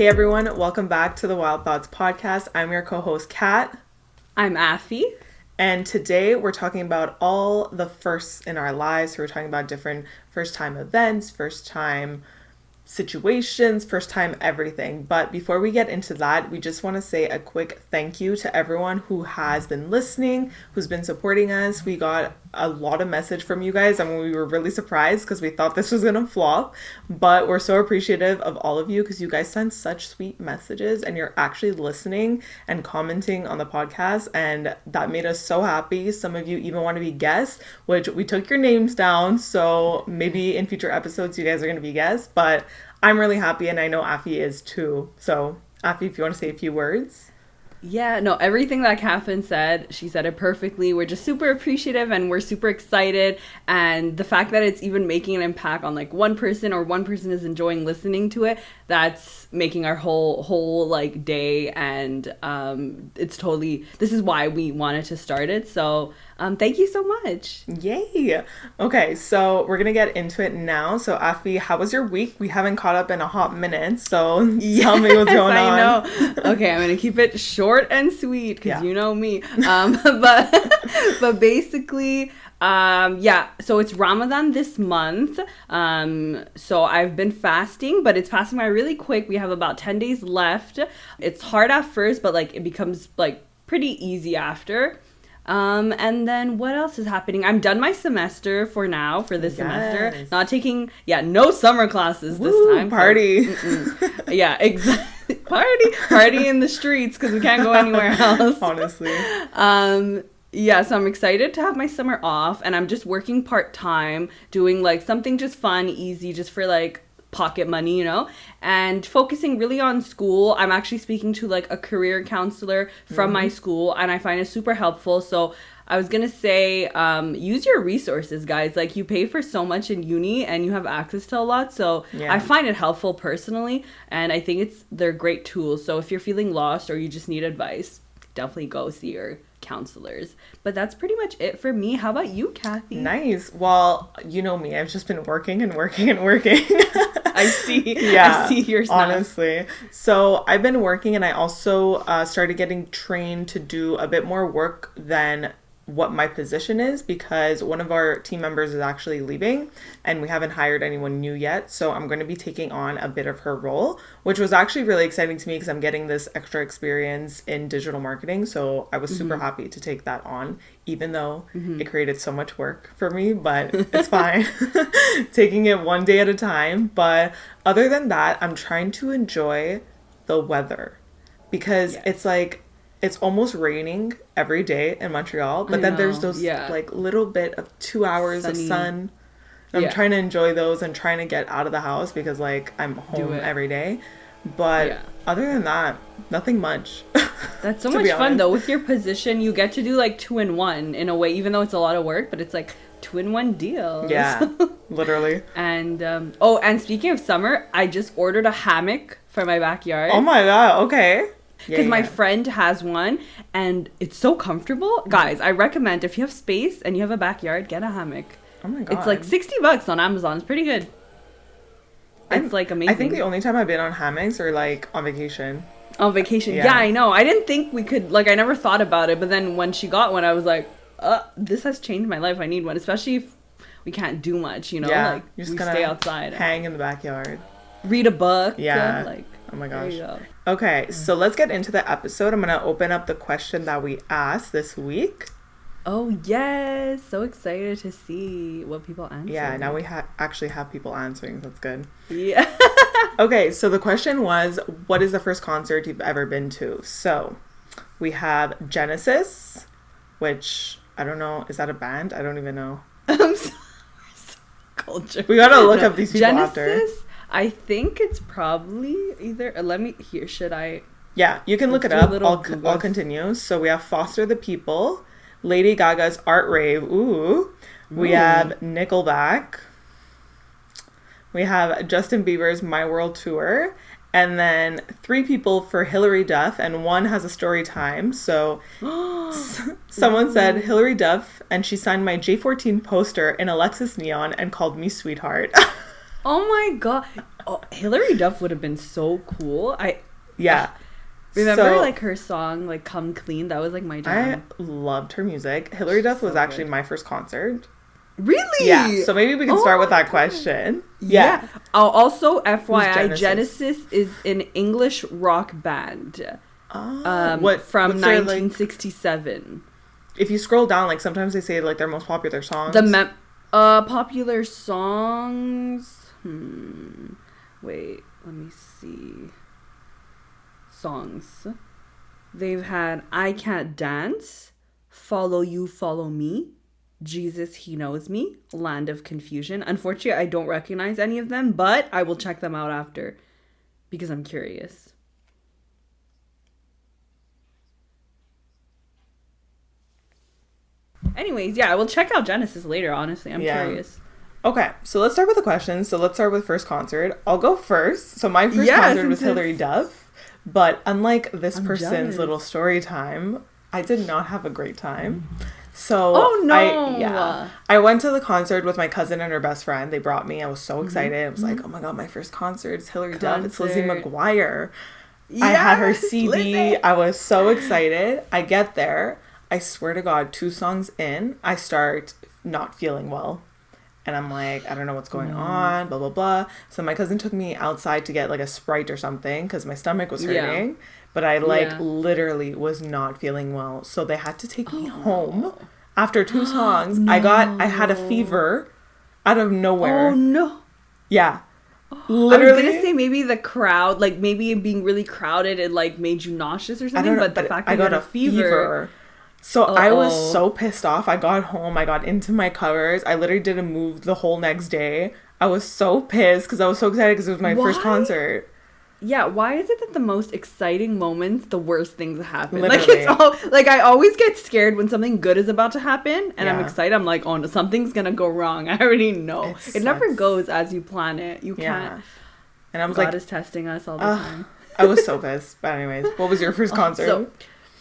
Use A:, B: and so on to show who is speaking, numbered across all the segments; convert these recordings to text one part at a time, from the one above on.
A: Hey everyone, welcome back to the Wild Thoughts podcast. I'm your co-host Kat.
B: I'm Afi.
A: And today we're talking about all the firsts in our lives. So we're talking about different first time events, first time situations, first time everything. But before we get into that, we just want to say a quick thank you to everyone who has been listening, who's been supporting us. We got a lot of message from you guys, and we were really surprised because we thought this was gonna flop, but we're so appreciative of all of you because you guys send such sweet messages and you're actually listening and commenting on the podcast, and that made us so happy. Some of you even want to be guests, which we took your names down, so maybe in future episodes you guys are gonna be guests, but I'm really happy and I know Afi is too. So Afi, if you want to say a few words.
B: Yeah, no, everything that Katherine said, she said it perfectly. We're just super appreciative and we're super excited. And the fact that it's even making an impact on like one person or one person is enjoying listening to it, that's making our whole like day. And it's totally, this is why we wanted to start it. So thank you so much.
A: Yay. Okay, so we're gonna get into it now. So Afi, how was your week? We haven't caught up in a hot minute, so tell me what's going on.
B: I know. Okay, I'm gonna keep it short and sweet because you know me. But basically, so it's Ramadan this month. So I've been fasting, but it's passing by really quick. We have about 10 days left. It's hard at first, but like it becomes like pretty easy after. And then what else is happening? I'm done my semester for this semester. Not taking, no summer classes this time.
A: Party.
B: Yeah, exactly. Party in the streets because we can't go anywhere else.
A: Honestly.
B: So I'm excited to have my summer off, and I'm just working part-time, doing like something just fun, easy, just for like pocket money, you know, and focusing really on school. I'm actually speaking to like a career counselor from my school, and I find it super helpful. So I was gonna say, use your resources, guys. Like, you pay for so much in uni and you have access to a lot. So I find it helpful personally, and I think they're great tools. So if you're feeling lost or you just need advice, definitely go see your counselors. But that's pretty much it for me. How about you, Kathy?
A: Nice. Well, you know me, I've just been working and working and working.
B: I see. Yeah, I see your snaps.
A: Honestly. So I've been working, and I also started getting trained to do a bit more work than what my position is, because one of our team members is actually leaving and we haven't hired anyone new yet. So I'm going to be taking on a bit of her role, which was actually really exciting to me because I'm getting this extra experience in digital marketing. So I was super happy to take that on, even though it created so much work for me, but it's fine. Taking it one day at a time. But other than that, I'm trying to enjoy the weather because it's like, it's almost raining every day in Montreal, but then there's those like little bit of 2 hours of sun. I'm trying to enjoy those and trying to get out of the house because like I'm home every day. But other than that, nothing much.
B: That's so much fun though. With your position, you get to do like 2-in-1 in a way, even though it's a lot of work, but it's like 2-in-1 deal.
A: Yeah, literally.
B: And and speaking of summer, I just ordered a hammock for my backyard.
A: Oh my god, okay.
B: Because my friend has one and it's so comfortable. Guys, I recommend if you have space and you have a backyard, get a hammock.
A: Oh my god.
B: It's like $60 on Amazon. It's pretty good. It's like amazing.
A: I think the only time I've been on hammocks are like on vacation.
B: On vacation. Yeah, I know. I didn't think we could, like, I never thought about it. But then when she got one, I was like, this has changed my life. I need one. Especially if we can't do much, you know?
A: Yeah,
B: like,
A: you're just
B: we stay outside.
A: Hang in the backyard.
B: Read a book.
A: Yeah.
B: Like,
A: oh my gosh.
B: there you go.
A: Okay, so let's get into the episode. I'm going to open up the question that we asked this week.
B: Oh, yes. So excited to see what people answer.
A: Yeah, now we actually have people answering. That's good.
B: Yeah.
A: Okay, so the question was, what is the first concert you've ever been to? So we have Genesis, which I don't know. Is that a band? I don't even know.
B: I'm sorry. Culture.
A: We got to look up these people after.
B: Genesis, I think it's probably either... should I...
A: Yeah, you can look it up. I'll continue. So we have Foster the People, Lady Gaga's Art Rave. Ooh. We have Nickelback. We have Justin Bieber's My World Tour. And then 3 people for Hilary Duff, and 1 has a story time. So someone said Hilary Duff, and she signed my J14 poster in Alexis Neon and called me sweetheart.
B: Oh my god. Oh, Hilary Duff would have been so cool.
A: Yeah.
B: Remember,
A: So,
B: like, her song, like, Come Clean? That was, like, my
A: I
B: jam.
A: loved her music. Hilary Duff was
B: So
A: actually
B: good.
A: my first concert.
B: Really?
A: Yeah. So maybe we can
B: Oh
A: start with
B: my
A: that
B: God.
A: question.
B: Yeah. Oh, also, FYI,
A: Genesis?
B: Genesis is an English rock band from
A: what's their, like,
B: 1967.
A: if you scroll down, like sometimes they say like their most popular songs.
B: Popular songs. Wait, let me see. Songs. They've had I Can't Dance, Follow You, Follow Me, Jesus, He Knows Me, Land of Confusion. Unfortunately, I don't recognize any of them, but I will check them out after because I'm curious. Anyways, yeah, I will check out Genesis later, honestly. I'm curious.
A: Okay, so let's start with the questions. So let's start with first concert. I'll go first. So my first concert was Hilary Duff, but unlike this person's
B: jealous.
A: little story time, I did not have a great time. So
B: Oh no!
A: I went to the concert with my cousin and her best friend. They brought me. I was so excited. I was like, oh my god, my first concert is Hilary Duff. It's Lizzie McGuire.
B: Yes,
A: I had her CD.
B: Lizzie.
A: I was so excited. I get there. I swear to God, 2 songs in, I start not feeling well. And I'm like, I don't know what's going on, blah, blah, blah. So my cousin took me outside to get like a Sprite or something because my stomach was hurting. Yeah. But I literally was not feeling well. So they had to take me home. After 2 songs,
B: No.
A: I had a fever out of nowhere.
B: Oh no.
A: Yeah. Literally.
B: I was gonna say maybe the crowd, like maybe it being really crowded, it like made you nauseous or something.
A: I don't know,
B: but the fact that
A: I got
B: you
A: a
B: had a fever.
A: So I was so pissed off. I got home. I got into my covers. I literally didn't move the whole next day. I was so pissed because I was so excited because it was my first concert.
B: Yeah, why is it that the most exciting moments, the worst things happen?
A: Literally.
B: Like, it's all, like, I always get scared when something good is about to happen, and I'm excited. I'm like, oh, no, something's gonna go wrong. I already know. It never goes as you plan it. You can't.
A: And I was
B: God is testing us all the time.
A: I was so pissed. But anyways, what was your first concert?
B: So,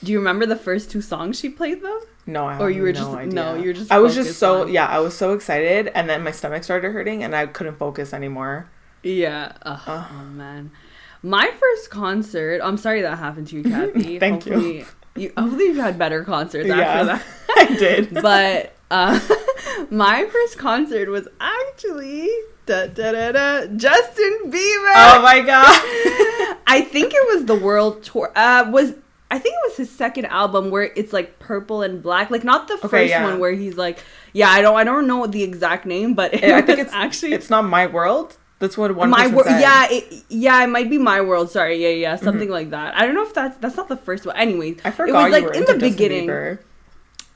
B: do you remember the first 2 songs she played, though?
A: No, I have
B: or you were
A: no
B: just
A: idea.
B: No, you were just
A: I was just so
B: on...
A: I was so excited, and then my stomach started hurting and I couldn't focus anymore.
B: Yeah. Oh man. My first concert, I'm sorry that happened to you, Kathy.
A: Thank you.
B: Hopefully you've had better concerts after that.
A: I did.
B: But my first concert was actually Justin Bieber.
A: Oh my god.
B: I think it was the world tour. I think it was his second album where it's like purple and black, like not the first one where he's like, I don't know the exact name, but I think
A: it's not My World. That's what one person said.
B: It might be My World. Sorry, something like that. I don't know if that's not the first one. Anyway,
A: I forgot
B: it was like
A: you were
B: in
A: into
B: the
A: Justin
B: beginning.
A: Bieber.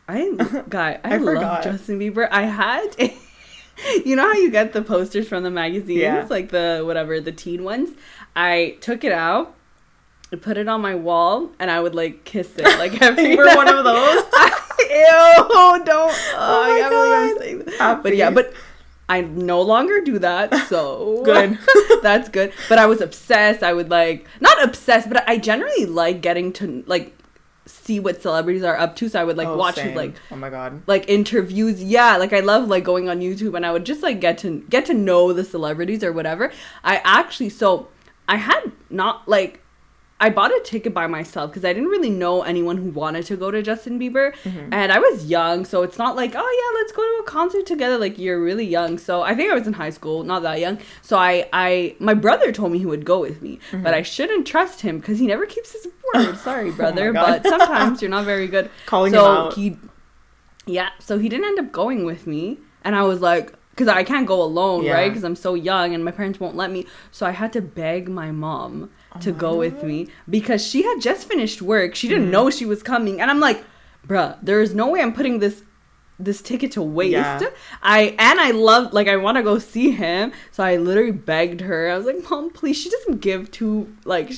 B: I love Justin Bieber. I had, you know how you get the posters from the magazines, like the teen ones. I took it out. I put it on my wall and I would like kiss it like every
A: You were one of those?
B: Ew, don't.
A: Oh my God.
B: I'm saying that. But I no longer do that, so
A: good.
B: That's good. But I was obsessed. I would like, not obsessed, but I generally like getting to like see what celebrities are up to. So I would like watch his, like,
A: oh my god,
B: like interviews. Yeah, like I love like going on YouTube and I would just like get to know the celebrities or whatever. I had not like. I bought a ticket by myself because I didn't really know anyone who wanted to go to Justin Bieber. Mm-hmm. And I was young, so it's not like, oh yeah, let's go to a concert together. Like, you're really young. So I think I was in high school, not that young. So my brother told me he would go with me, but I shouldn't trust him because he never keeps his word. Sorry, brother, but sometimes you're not very good.
A: Calling him out.
B: So he didn't end up going with me. And I was like, because I can't go alone, right? Because I'm so young and my parents won't let me. So I had to beg my mom to go with me because she had just finished work. She didn't know she was coming. And I'm like, bruh, there is no way I'm putting this ticket to waste. Yeah. I love, like, I want to go see him. So I literally begged her. I was like, Mom, please. She doesn't she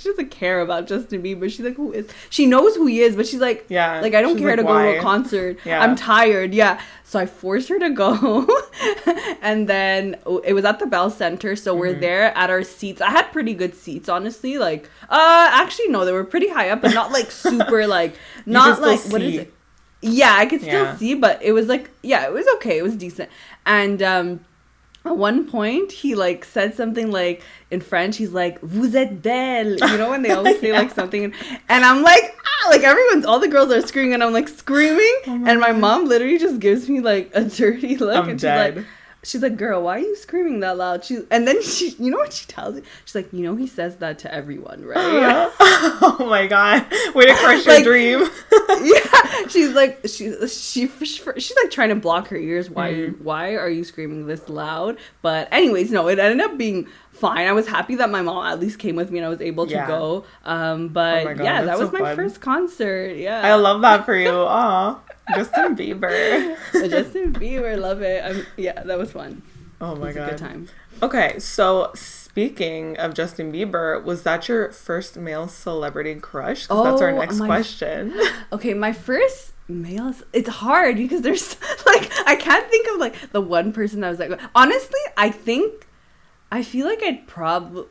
B: doesn't care about Justin Bieber. She's like, who is? She knows who he is, but she's like, like, I don't care to go to a concert. Yeah. I'm tired. Yeah. So I forced her to go. And then it was at the Bell Center. So we're there at our seats. I had pretty good seats, honestly. Like, actually, no, they were pretty high up, but not like super, like, not like, what is it? Yeah, I could still see, but it was like, it was okay. It was decent. And at one point he like said something like in French. He's like, "Vous êtes belle," you know, when they always say like something, and I'm like, ah, like all the girls are screaming, and I'm like screaming, and my mom literally just gives me like a dirty look,
A: I'm
B: and
A: dead.
B: She's like, "Girl, why are you screaming that loud?" And then you know what she tells me? She's like, "You know, he says that to everyone, right?"
A: Oh my god! Way to crush your
B: Like,
A: dream.
B: Yeah, she's like, she's like trying to block her ears. Why are you screaming this loud? But anyways, no, it ended up being fine. I was happy that my mom at least came with me and I was able to go. But
A: oh God,
B: yeah, that was
A: so
B: my
A: fun.
B: first concert. Yeah,
A: I love that for you. Aw, Justin Bieber.
B: Justin Bieber, love it. Yeah, that was fun.
A: Oh my God,
B: a good time.
A: Okay, so speaking of Justin Bieber, was that your first male celebrity crush? Because that's our next question.
B: Okay, my first male, it's hard because there's like, I can't think of like the one person that was like, honestly, I feel like I probably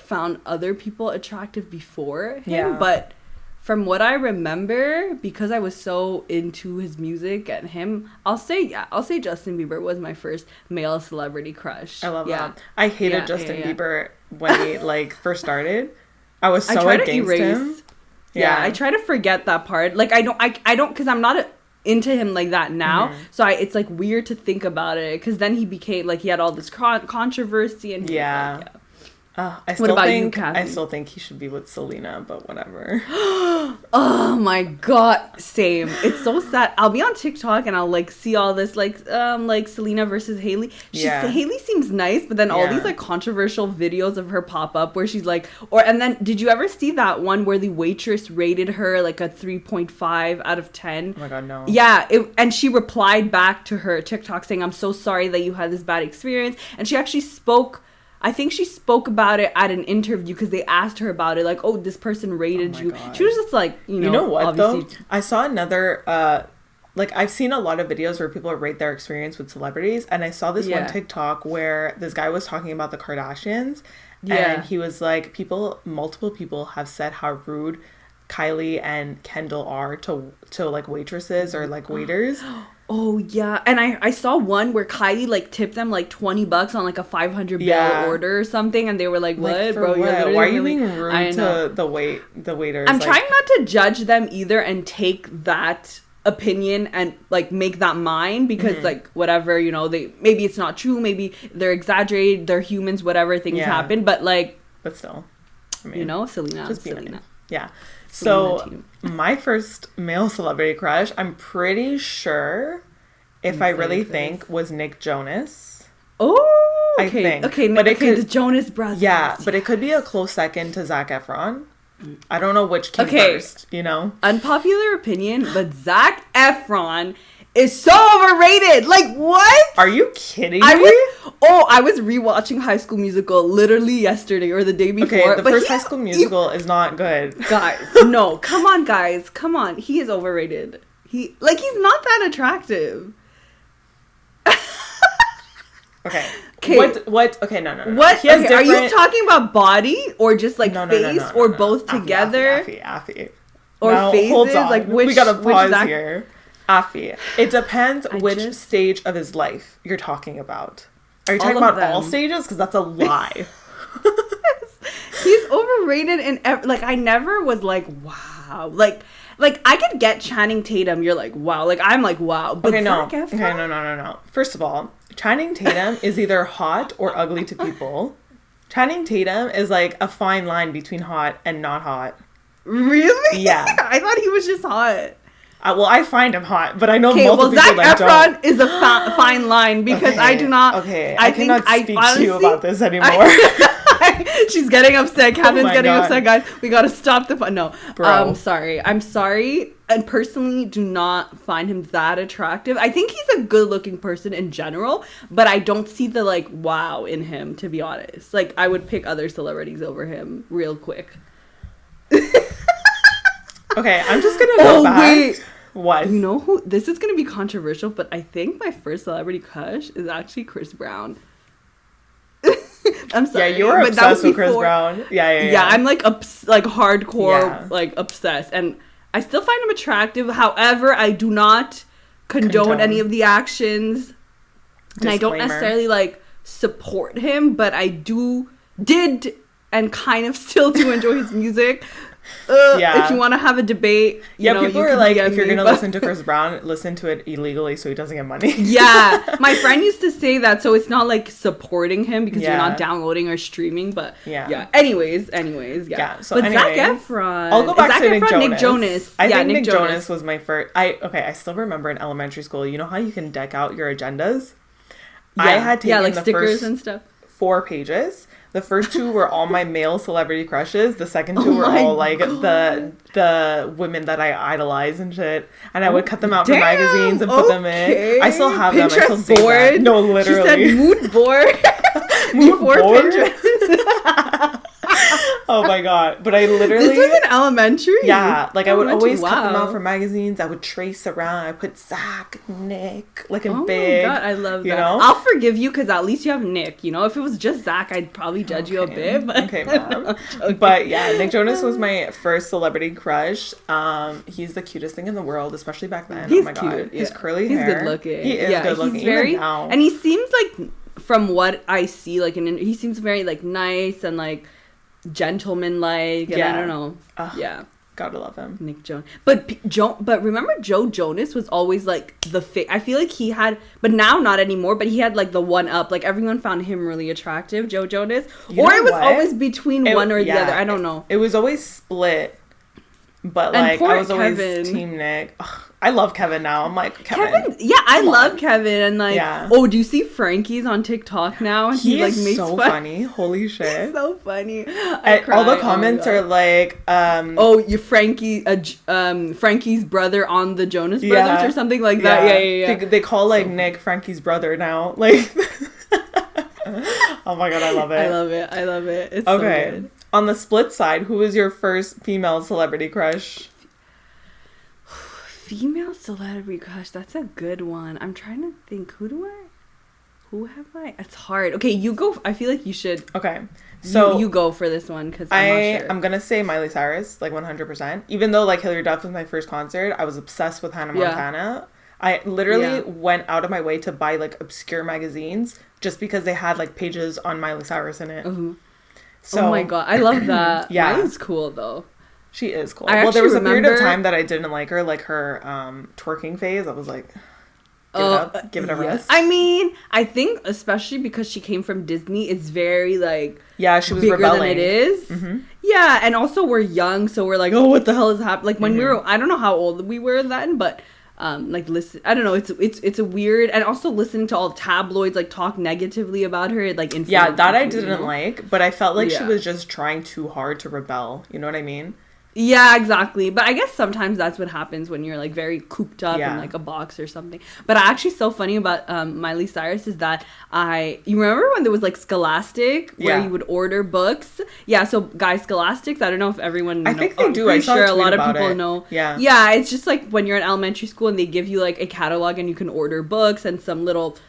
B: found other people attractive before him, but from what I remember, because I was so into his music and him, I'll say Justin Bieber was my first male celebrity crush.
A: I love that. I hated Justin Bieber when he like first started. I was so against him.
B: Yeah, I try to forget that part. Like I don't, because I'm not into him like that now. Mm-hmm. So it's like weird to think about it, because then he became like, he had all this controversy and
A: I still think he should be with Selena, but whatever.
B: Oh my God, same. It's so sad. I'll be on TikTok and I'll like see all this like Selena versus Hailey. Hailey seems nice, but then all these like controversial videos of her pop up where she's like, and then did you ever see that one where the waitress rated her like a 3.5 out of 10?
A: Oh my God, no.
B: Yeah, and she replied back to her TikTok saying, "I'm so sorry that you had this bad experience," and she actually spoke. I think she spoke about it at an interview because they asked her about it. Like, "Oh, this person rated you." God. She was just like, you know
A: what though? I saw another, like I've seen a lot of videos where people rate their experience with celebrities. And I saw this one TikTok where this guy was talking about the Kardashians. Yeah. And he was like, multiple people have said how rude Kylie and Kendall are to like waitresses or like waiters.
B: Oh yeah, and I saw one where Kylie like tipped them like $20 on like a 500 bill order or something, and they were like, "What, bro?
A: What? Why are you being rude to the waiters?"
B: I'm trying not to judge them either and take that opinion and like make that mine, because like whatever, you know, maybe it's not true, maybe they're exaggerated, they're humans, whatever, things happen, but
A: still, I mean,
B: you know, Selena.
A: Yeah. So my first male celebrity crush, I'm pretty sure, if I really think, was Nick Jonas.
B: Oh, okay.
A: I think.
B: Okay, but the Jonas Brothers.
A: Yeah, but it could be a close second to Zac Efron. I don't know which came first, you know?
B: Unpopular opinion, but Zac Efron is so overrated. Like, what?
A: Are you kidding me?
B: I was rewatching High School Musical literally yesterday or the day before.
A: Okay, the first High School Musical is not good.
B: Guys, no. Come on, guys. Come on. He is overrated. He's not that attractive.
A: Okay. What? Okay, no.
B: What? Okay, are you talking about body or just like face or both together?
A: Affy.
B: Or
A: now,
B: faces?
A: Hold on.
B: Like which?
A: We gotta pause
B: Zach-
A: here. Affy. It depends which stage of his life you're talking about. Are you talking about all stages? Because that's a lie.
B: He's overrated in like, I never was like, wow. Like I could get Channing Tatum. You're like, wow. Like I'm like, wow. But
A: no. First of all, Channing Tatum is either hot or ugly to people. Channing Tatum is like a fine line between hot and not hot.
B: Really?
A: Yeah.
B: I thought he was just hot.
A: Well, I find him hot, but I know multiple people
B: Zac
A: that don't.
B: Efron is a fine line because I do not.
A: Okay, I cannot speak to you about this anymore.
B: She's getting upset. Catherine's getting upset, guys. We gotta stop the fun. No,
A: bro.
B: I'm sorry. And personally, do not find him that attractive. I think he's a good-looking person in general, but I don't see the like wow in him. To be honest, like I would pick other celebrities over him real quick.
A: Okay, I'm just gonna go back. Wait. What?
B: You know who? This is gonna be controversial, but I think my first celebrity crush is actually Chris Brown. I'm sorry.
A: Yeah, you were obsessed with Chris Brown. Yeah.
B: I'm like hardcore, like obsessed, and I still find him attractive. However, I do not condone any of the actions. And I don't necessarily like support him, but I did and kind of still do enjoy his music. If you want to have a debate, you know,
A: people are like, if you're gonna listen to Chris Brown, listen to it illegally so he doesn't get money.
B: My friend used to say that, so it's not like supporting him because you're not downloading or streaming, but anyways,
A: so
B: but Zac Efron,
A: I'll go back to
B: Nick Jonas.
A: I think Nick Jonas was my first. I still remember in elementary school, you know how you can deck out your agendas? I had taken
B: like
A: the
B: stickers
A: first
B: and stuff.
A: 4 pages. The first 2 were all my male celebrity crushes. The second 2 were all like the women that I idolize and shit. And I would cut them out from magazines and put them in. I still have
B: Pinterest
A: them. I still save
B: board.
A: them. No, literally.
B: She said mood board.
A: Mood
B: Before
A: board?
B: Pinterest.
A: Oh my god. But I literally...
B: This was in elementary?
A: Yeah. Like I would always cut them out from magazines. I would trace around. I put Zac, Nick, like in big.
B: Oh my god, I love that.
A: You know?
B: I'll forgive you because at least you have Nick. You know, if it was just Zac, I'd probably judge you a bit. But
A: okay, mom. But yeah, Nick Jonas was my first celebrity crush. He's the cutest thing in the world, especially back then.
B: He's
A: oh my
B: cute.
A: god. His curly
B: he's
A: hair.
B: He's good looking.
A: He is good looking.
B: He's very,
A: even now.
B: and he seems like, from what I see, like he seems very like nice and like gentleman-like, and I don't know.
A: Gotta love him.
B: Nick Jonas. But remember Joe Jonas was always like I feel like he had, but now not anymore, but he had like the one up. Like everyone found him really attractive, Joe Jonas. Or it was always between one or the other. I don't know.
A: It was always split. But like I was always Team Nick. Ugh, I love Kevin now. I'm like Kevin.
B: Yeah, I love Kevin, and like oh, do you see Frankie's on TikTok now? And
A: he
B: like
A: is
B: makes
A: so funny. Holy shit.
B: He's so funny.
A: All the comments are like
B: oh, you Frankie's brother on the Jonas Brothers or something like that. Yeah.
A: They call like Nick Frankie's brother now. Like oh my god, I love it.
B: I love it. It's
A: okay.
B: So good.
A: On the split side, who was your first female celebrity crush?
B: Female celebrity crush, that's a good one. I'm trying to think. Who have I? It's hard. Okay, you go. I feel like you should.
A: Okay, so
B: you go for this one because I'm not sure.
A: I'm gonna say Miley Cyrus, like 100%. Even though like Hilary Duff was my first concert, I was obsessed with Hannah Montana. I literally went out of my way to buy like obscure magazines just because they had like pages on Miley Cyrus in it.
B: Mm-hmm. So, oh my god, I love that.
A: Yeah,
B: Miley's cool though.
A: She is cool. Well, there was a period of time that I didn't like her, like her twerking phase. I was like, give it a rest.
B: I mean, I think especially because she came from Disney, it's very like
A: she was
B: bigger
A: rebelling.
B: than it is.
A: Mm-hmm.
B: Yeah, and also we're young, so we're like, oh, what the hell is happening? Like when we were, I don't know how old we were then, but like listen, I don't know, it's a weird, and also listening to all tabloids like talk negatively about her, like
A: that I didn't like, but I felt like she was just trying too hard to rebel. You know what I mean?
B: Yeah, exactly. But I guess sometimes that's what happens when you're like very cooped up in like a box or something. But actually so funny about Miley Cyrus is that you remember when there was like Scholastic where you would order books? Yeah, so guys, Scholastics, I don't know if everyone
A: I think they do. I'm
B: sure a lot of people know.
A: Yeah.
B: Yeah, it's just like when you're in elementary school and they give you like a catalog and you can order books and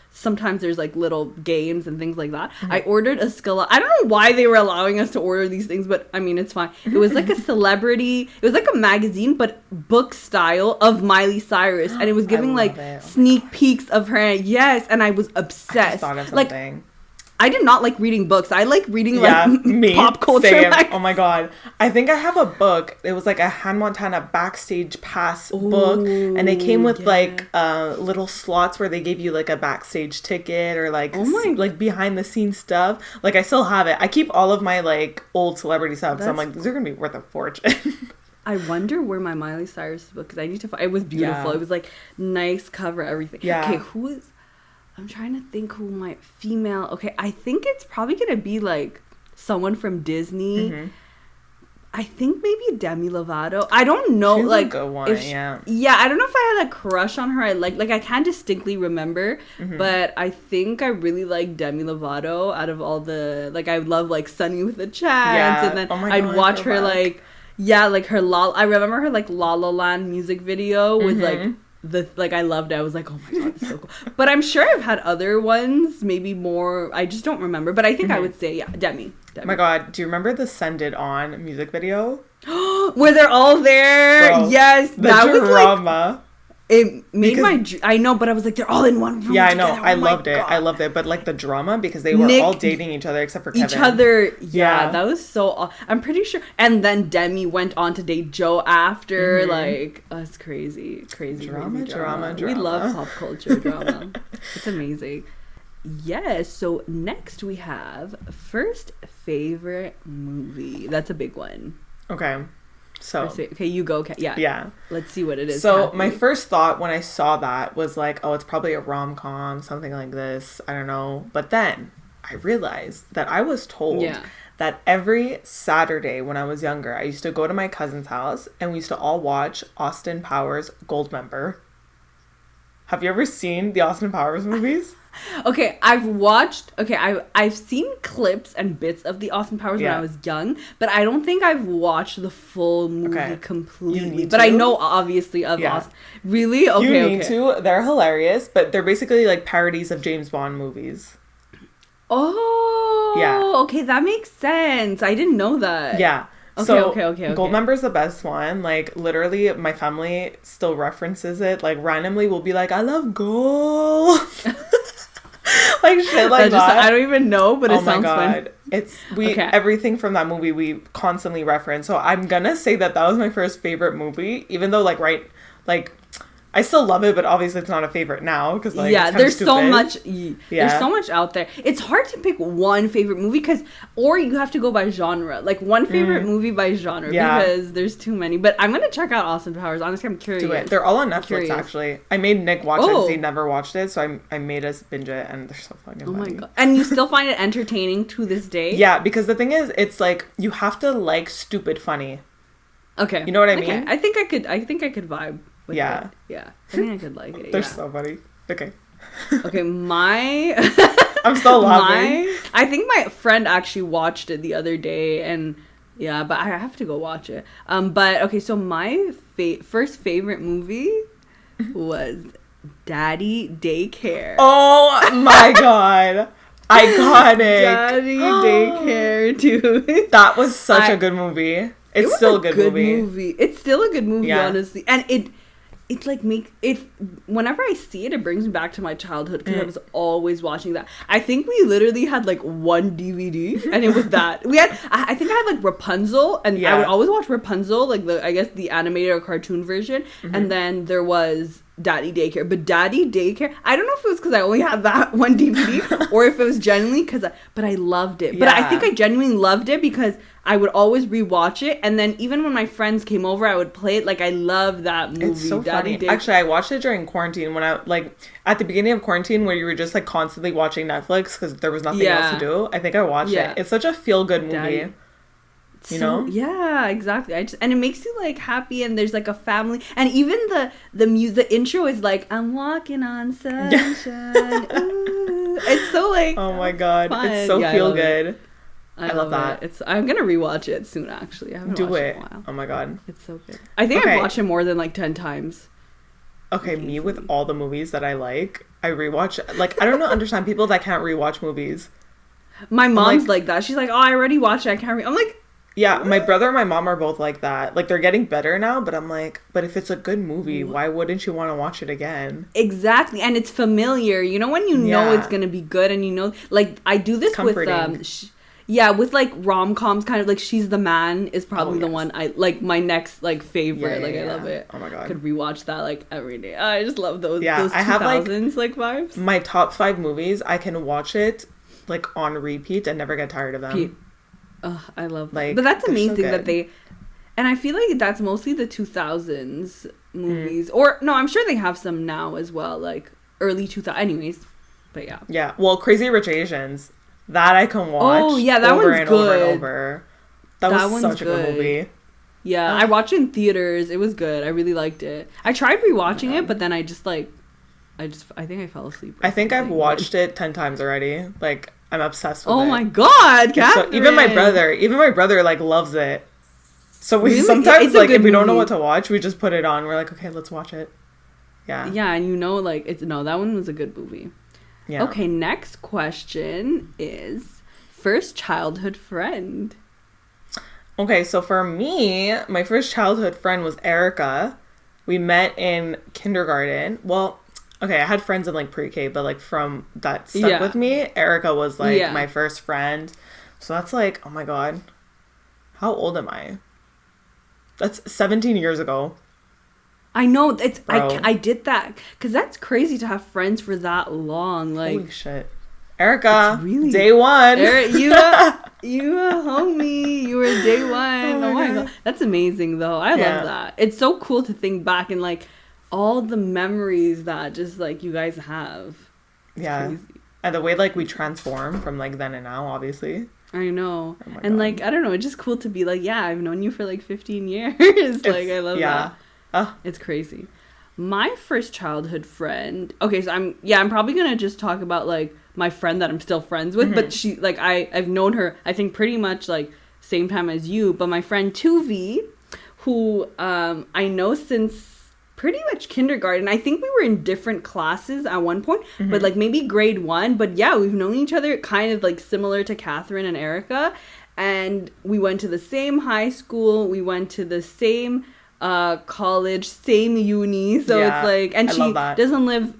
B: sometimes there's like little games and things like that. I ordered a I don't know why they were allowing us to order these things, but I mean, it's fine. It was like a celebrity, it was like a magazine, but book style of Miley Cyrus. And it was giving like sneak peeks of her. Yes. And I was obsessed.
A: I just thought of something.
B: Like, I did not like reading books. I like reading like pop culture.
A: Same. Oh my god. I think I have a book. It was like a Hannah Montana backstage pass book. And they came with like little slots where they gave you like a backstage ticket or like like behind the scenes stuff. Like I still have it. I keep all of my like old celebrity stuff. So I'm like, these are gonna be worth a fortune.
B: I wonder where my Miley Cyrus book, because I need to find it. Was beautiful. It was like nice cover, everything.
A: Yeah.
B: Okay, I'm trying to think who my female... Okay, I think it's probably going to be, like, someone from Disney. Mm-hmm. I think maybe Demi Lovato. I don't know.
A: She's
B: like
A: a good one,
B: yeah, I don't know if I had a crush on her. I can't distinctly remember. Mm-hmm. But I think I really like Demi Lovato out of all the... Like, I love, like, Sunny with a Chance. Yeah. And then I'd watch her, like... Yeah, like, her... I remember her, like, La La Land music video with, like... I loved it. I was like, oh my god, it's so cool. But I'm sure I've had other ones, maybe more. I just don't remember. But I think I would say, Demi.
A: Oh my god, do you remember the Send It On music video?
B: Where they're all there?
A: Bro,
B: yes,
A: that drama. Was like,
B: It made
A: Because
B: I know, but I was like, they're all in one room.
A: yeah, I know.
B: Together.
A: I
B: Oh my
A: loved it. I
B: God.
A: loved it. But like the drama, because they were
B: Nick,
A: all dating each other except for Kevin.
B: each other. Yeah,
A: Yeah.
B: that was so. I'm pretty sure. And then Demi went on to date Joe after. Like, that's crazy, crazy,
A: Drama,
B: crazy
A: drama,
B: We love
A: drama.
B: pop culture drama. It's amazing. Yes. So next we have first favorite movie. That's a big one.
A: Okay. So
B: Okay, you go. Yeah.
A: yeah.
B: Let's see what it is.
A: So
B: Kathy.
A: my first thought when I saw that was like, oh, it's probably a rom-com, something like this. I don't know. But then I realized that I was told
B: Yeah.
A: that every Saturday when I was younger, I used to go to my cousin's house and we used to all watch Austin Powers Goldmember. Have you ever seen the Austin Powers movies?
B: Okay, I've seen clips and bits of the Austin Powers when I was young, but I don't think I've watched the full movie completely.
A: need
B: But I
A: to.
B: know obviously of
A: Yeah.
B: Austin. Really? Okay,
A: You need to. They're hilarious, but they're basically like parodies of James Bond movies.
B: Oh.
A: Yeah.
B: Okay, that makes sense. I didn't know that.
A: Yeah.
B: Okay,
A: So
B: okay.
A: Goldmember's the best one. Like literally, my family still references it. Like randomly, we'll be like, "I love gold," like shit like that.
B: I don't even know, but it sounds fun.
A: It's
B: Okay.
A: everything from that movie we constantly reference. So I'm gonna say that was my first favorite movie, even though like I still love it, but obviously it's not a favorite now because like
B: yeah,
A: it's kinda
B: there's so
A: stupid.
B: much.
A: Yeah.
B: There's so much out there. It's hard to pick one favorite movie or you have to go by genre, like one favorite movie by genre
A: Yeah.
B: because there's too many. But I'm gonna check out Austin Powers. Honestly, I'm curious.
A: Do it. They're all on Netflix
B: Curious.
A: actually. I made Nick watch it because
B: Oh.
A: he never watched it, so I made us binge it, and they're so fucking
B: Oh my
A: funny.
B: god! And you still find it entertaining to this day?
A: Yeah, because the thing is, it's like you have to like stupid funny.
B: Okay.
A: You know what I
B: Okay.
A: mean?
B: I think I could vibe with
A: Yeah.
B: it. Yeah. I think I could like it.
A: They're
B: Yeah.
A: so funny. Okay.
B: Okay, my
A: I'm still laughing.
B: I think my friend actually watched it the other day, and yeah, but I have to go watch it. But okay, so my first favorite movie was Daddy Daycare.
A: Oh my god. Iconic.
B: Daddy Daycare, dude.
A: That was such a good movie. It's still a good movie.
B: It's still a good movie,
A: Yeah.
B: honestly, and it like make it. Whenever I see it, it brings me back to my childhood because I was always watching that. I think we literally had like one DVD, and it was that we had. I think I had like Rapunzel, and I would always watch Rapunzel, like the animated or cartoon version, and then there was Daddy Daycare. But Daddy Daycare, I don't know if it was because I only had that one DVD or if it was genuinely but I loved it. But I think I genuinely loved it because I would always rewatch it, and then even when my friends came over, I would play it. Like I love that movie.
A: It's so
B: Daddy
A: funny. Actually, I watched it during quarantine when I like at the beginning of quarantine where you were just like constantly watching Netflix because there was nothing else to do. I think I watched it. It's such a feel good movie.
B: Daddy.
A: You know?
B: Yeah, exactly. And it makes you like happy, and there's like a family, and even the music, the intro is like I'm walking on sunshine. Ooh. It's so like
A: Oh my god,
B: fun.
A: it's so feel good.
B: I love that. I'm gonna rewatch it soon. Actually, I haven't watched it in a while.
A: Oh my god,
B: it's so good. I think I've watched it more than like 10 times.
A: Okay, me with all the movies that I like, I rewatch. Like I don't understand people that can't rewatch movies.
B: My mom's like that. She's like, oh, I already watched it. I can't. I'm like.
A: Yeah, my brother and my mom are both like that. Like, they're getting better now, but I'm like, but if it's a good movie, why wouldn't you want to watch it again?
B: Exactly, and it's familiar. You know when you know it's gonna be good, and you know, like, I do this with, with, like, rom-coms, kind of, like, She's the Man is probably the one I, like, my next, like, favorite. I love it.
A: Oh my god.
B: I could rewatch that, like, every day. I just love those 2000s,
A: I have, like,
B: vibes.
A: My top 5 movies, I can watch it, like, on repeat and never get tired of them.
B: I love that. But that's amazing that they, and I feel like that's mostly the 2000s movies, or no, I'm sure they have some now as well, like early 2000s. Anyways, but yeah.
A: Yeah, well, Crazy Rich Asians, that I can watch.
B: Oh yeah, that
A: over
B: one's
A: and
B: good.
A: over and over. That was such a good movie.
B: Yeah, I watched it in theaters. It was good. I really liked it. I tried rewatching it, but then I think I fell asleep.
A: I think I've watched it 10 times already. Like. I'm obsessed with it.
B: Oh my god, Katherine!
A: So, even my brother like loves it. So we
B: really?
A: sometimes like if we don't know
B: movie.
A: what to watch, we just put it on. We're like, okay, let's watch it. Yeah.
B: Yeah, and you know, like that one was a good movie. Yeah. Okay, next question is first childhood friend.
A: Okay, so for me, my first childhood friend was Erica. We met in kindergarten. Well, okay, I had friends in like pre-K, but like from that stuck with me. Erica was like my first friend. So that's like, oh my God. How old am I? That's 17 years ago.
B: I know. I did that because that's crazy to have friends for that long. Like,
A: holy shit. Erica,
B: really,
A: day one.
B: You a homie. You were day one. Oh my God. That's amazing though. I love that. It's so cool to think back and like all the memories that just like you guys have. It's crazy.
A: And the way like we transform from like then and now, obviously.
B: I know.
A: Oh
B: and God. Like, I don't know. It's just cool to be like, yeah, I've known you for like 15 years. Like, I love that. It's crazy. My first childhood friend. Okay, so I'm probably going to just talk about like my friend that I'm still friends with, but she like I've known her I think pretty much like same time as you, but my friend 2V, who I know since pretty much kindergarten. I think we were in different classes at one point, but like maybe grade 1, but yeah, we've known each other kind of like similar to Katherine and Erica, and we went to the same high school, we went to the same college, same uni, so it's like, and she doesn't live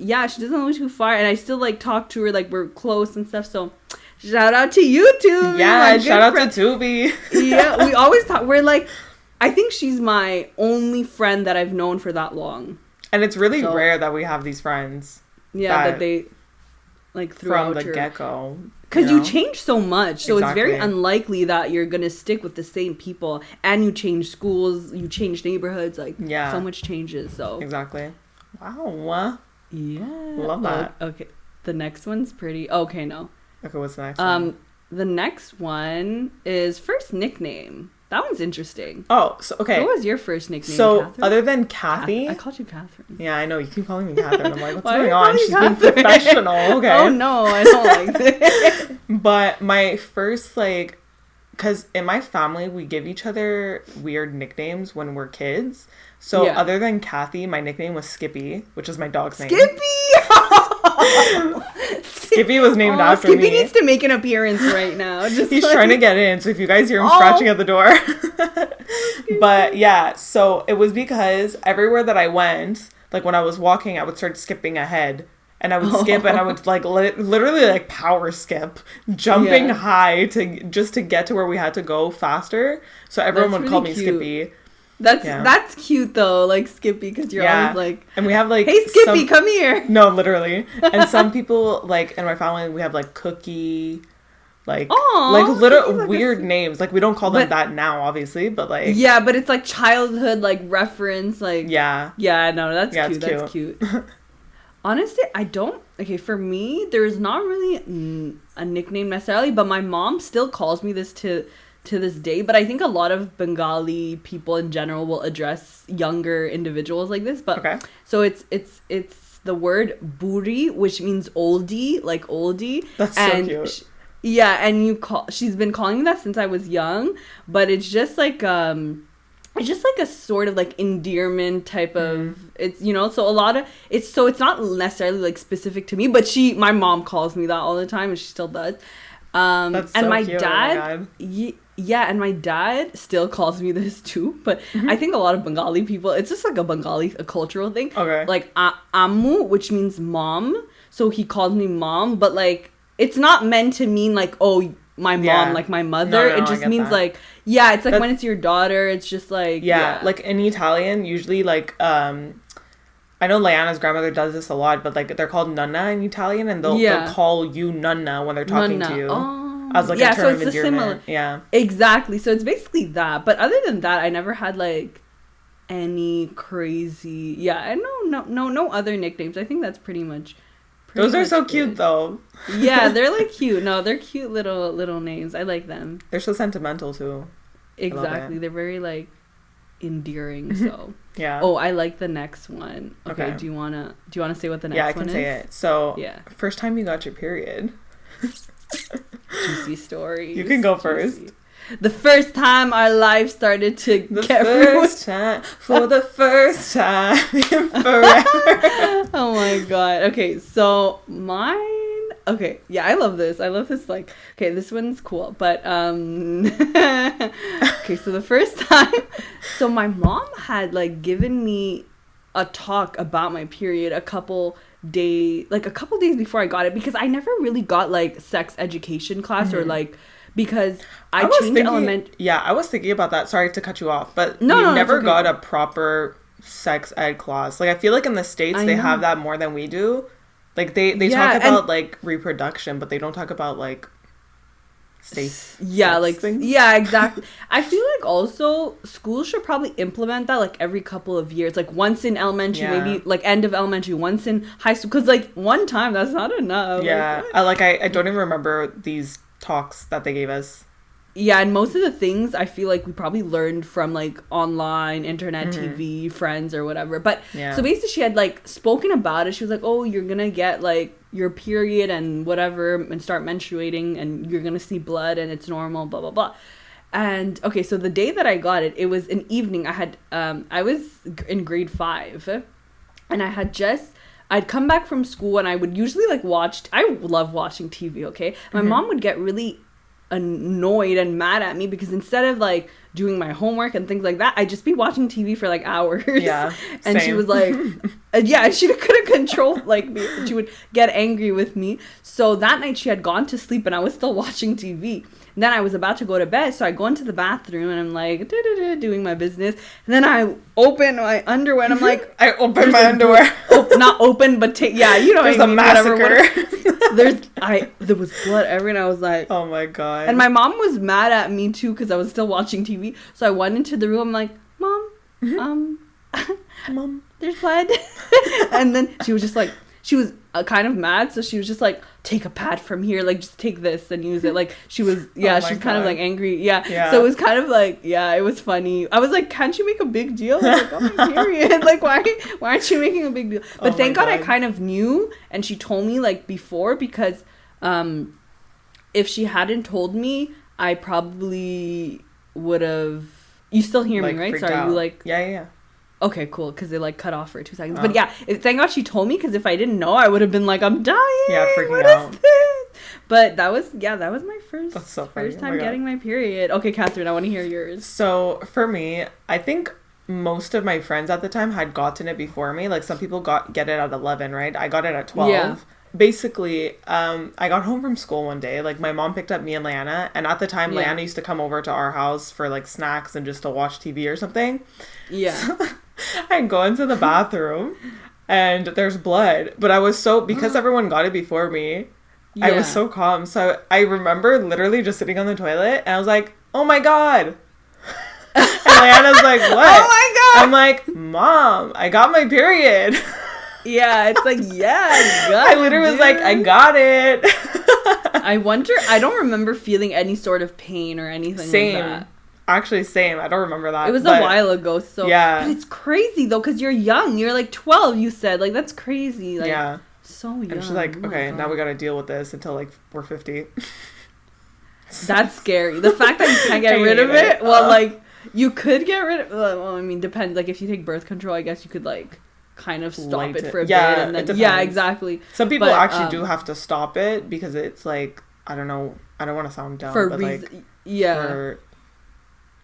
B: too far, and I still like talk to her, like we're close and stuff, so shout out to you too.
A: Shout out to Tubi.
B: Yeah, we always talk, we're like, I think she's my only friend that I've known for that long, and
A: it's really rare that we have these friends
B: that they like throughout
A: from the get-go.
B: Because you change so much. So it's very unlikely that you're going to stick with the same people. And you change schools. You change neighborhoods. Like, so much changes. So
A: exactly. Wow.
B: Yeah.
A: Love that.
B: Okay. The next one's pretty... Okay, no.
A: Okay, what's the next one?
B: The next one is first nickname. That one's interesting.
A: Oh, so okay.
B: What was your first nickname,
A: So,
B: Katherine?
A: other than Kathy...
B: I called you Katherine.
A: Yeah, I know. You keep calling me Katherine. I'm like, what's going on? She's being professional. Okay.
B: Oh, no. I don't like this.
A: But my first, like... Because in my family, we give each other weird nicknames when we're kids. So, other than Kathy, my nickname was Skippy, which is my dog's name.
B: Skippy!
A: Skippy was named after me.
B: Skippy needs to make an appearance right now.
A: He's trying to get in, so if you guys hear him scratching at the door. But yeah, so it was because everywhere that I went, like when I was walking, I would start skipping ahead. And I would skip and I would like literally like power skip, jumping high to get to where we had to go faster. So everyone would call me Skippy.
B: That's cute though, like Skippy, because you're always like,
A: and we have like,
B: hey Skippy, come here.
A: No, literally. And some people like in my family, we have like Cookie, like little weird names. Like we don't call them that now, obviously, but like
B: but it's like childhood like reference, like no, that's cute. That's cute. Honestly, I don't. Okay, for me, there's not really a nickname necessarily, but my mom still calls me this to this day. But I think a lot of Bengali people in general will address younger individuals like this. But so it's the word buri, which means oldie, like oldie.
A: That's so cute.
B: And she's been calling me that since I was young. But it's just like it's just like a sort of like endearment type of it's, you know, so a lot of it's not necessarily like specific to me, but my mom calls me that all the time and she still does.
A: That's so
B: and my
A: cute.
B: dad, and my dad still calls me this too, but I think a lot of Bengali people, it's just like a cultural thing.
A: Okay.
B: Like Ammu, which means mom, so he calls me mom, but like it's not meant to mean like, oh, my mom, like my mother. No, it just means that. Like, it's like when it's your daughter, it's just like,
A: like in Italian, usually like, I know Leanna's grandmother does this a lot, but like they're called nonna in Italian, and they'll call you nonna when they're talking to you. As like a term of endearment.
B: Exactly. So it's basically that. But other than that, I never had like any crazy, and no other nicknames. I think that's pretty much
A: those are so cute though.
B: Yeah, they're like cute. No, they're cute little names. I like them.
A: They're so sentimental too.
B: Exactly. They're very like endearing. So
A: yeah.
B: Oh, I like the next one. Okay. Do you wanna say what the next one is?
A: Yeah, I can say it. So first time you got your period.
B: Juicy story.
A: You can go first.
B: The first time our life started to get
A: for the first time in forever.
B: Oh my god. Okay, so mine. Okay, I love this. Like, okay, this one's cool, but okay, so the first time, so my mom had like given me a talk about my period a couple days before I got it, because I never really got like sex education class or like, because I changed
A: I was thinking about that. Sorry to cut you off, but
B: no,
A: never
B: okay.
A: got a proper sex ed class. Like, I feel like in the States they have that more than we do. Like, they talk about like reproduction, but they don't talk about like safe things.
B: Yeah, exactly. I feel like also schools should probably implement that like every couple of years, like once in elementary, maybe like end of elementary, once in high school, because like one time that's not enough.
A: I don't even remember these talks that they gave us.
B: Yeah, and most of the things I feel like we probably learned from like online, internet, TV, friends or whatever. But so basically she had like spoken about it. She was like, oh, you're gonna get like your period and whatever and start menstruating and you're gonna see blood and it's normal, blah, blah, blah. And okay, so the day that I got it, it was an evening. I was in grade 5 and I'd come back from school and I would usually like I love watching TV, okay? My mom would get really annoyed and mad at me because instead of like doing my homework and things like that, I'd just be watching TV for like hours.
A: Yeah,
B: and she was like, she couldn't control like me. She would get angry with me. So that night she had gone to sleep and I was still watching TV. And then I was about to go to bed, so I go into the bathroom and I'm like doing my business. And then I open my underwear and I'm like,
A: I open my underwear.
B: Not open, but you know
A: there's
B: what I mean.
A: A massacre.
B: Whatever. There was blood everywhere, and I was like,
A: oh my god.
B: And my mom was mad at me too because I was still watching TV. So I went into the room. I'm like, Mom,
A: Mom,
B: there's blood. And then she was just like, she was kind of mad, so she was just like, take a pad from here, like just take this and use it. Like she was she's kind of like angry. Yeah. So it was kind of like, it was funny. I was like, can't you make a big deal? I was like, oh my period. Like why aren't you making a big deal? But thank God I kind of knew, and she told me like before, because if she hadn't told me, I probably would have. You still hear me, right? Sorry,
A: out.
B: You like
A: yeah.
B: Okay, cool, because they like cut off for 2 seconds. But thank God she told me, because if I didn't know, I would have been like, I'm dying.
A: Yeah, freaking
B: what
A: out.
B: Is this? But that was my first time getting my period. Okay, Catherine, I want to hear yours.
A: So for me, I think most of my friends at the time had gotten it before me. Like some people get it at 11, right? I got it at 12. Yeah. Basically, I got home from school one day. Like my mom picked up me and Leanna, and at the time, Leanna used to come over to our house for like snacks and just to watch TV or something. Yeah. So, I go into the bathroom and there's blood, but I was because everyone got it before me, I was so calm. So I remember literally just sitting on the toilet and I was like, oh my god. And Leanna's like, what?
B: Oh my god.
A: I'm like, Mom, I got my period.
B: Yeah, it's like,
A: I literally was like, I got it.
B: I wonder, I don't remember feeling any sort of pain or anything like that.
A: Actually, same. I don't remember that.
B: It was a while ago, so.
A: Yeah.
B: But it's crazy, though, because you're young. You're like 12, you said. Like, that's crazy. Like,
A: yeah.
B: So young.
A: And she's like, okay, now we got to deal with this until, like, we're 50.
B: That's scary. The fact that you can't get rid of it, well, like, you could get rid of it. Well, I mean, depends. Like, if you take birth control, I guess you could, like, kind of stop it for a bit. And then, yeah, exactly.
A: Some people actually do have to stop it because it's, like, I don't know. I don't want to sound dumb, but, like, for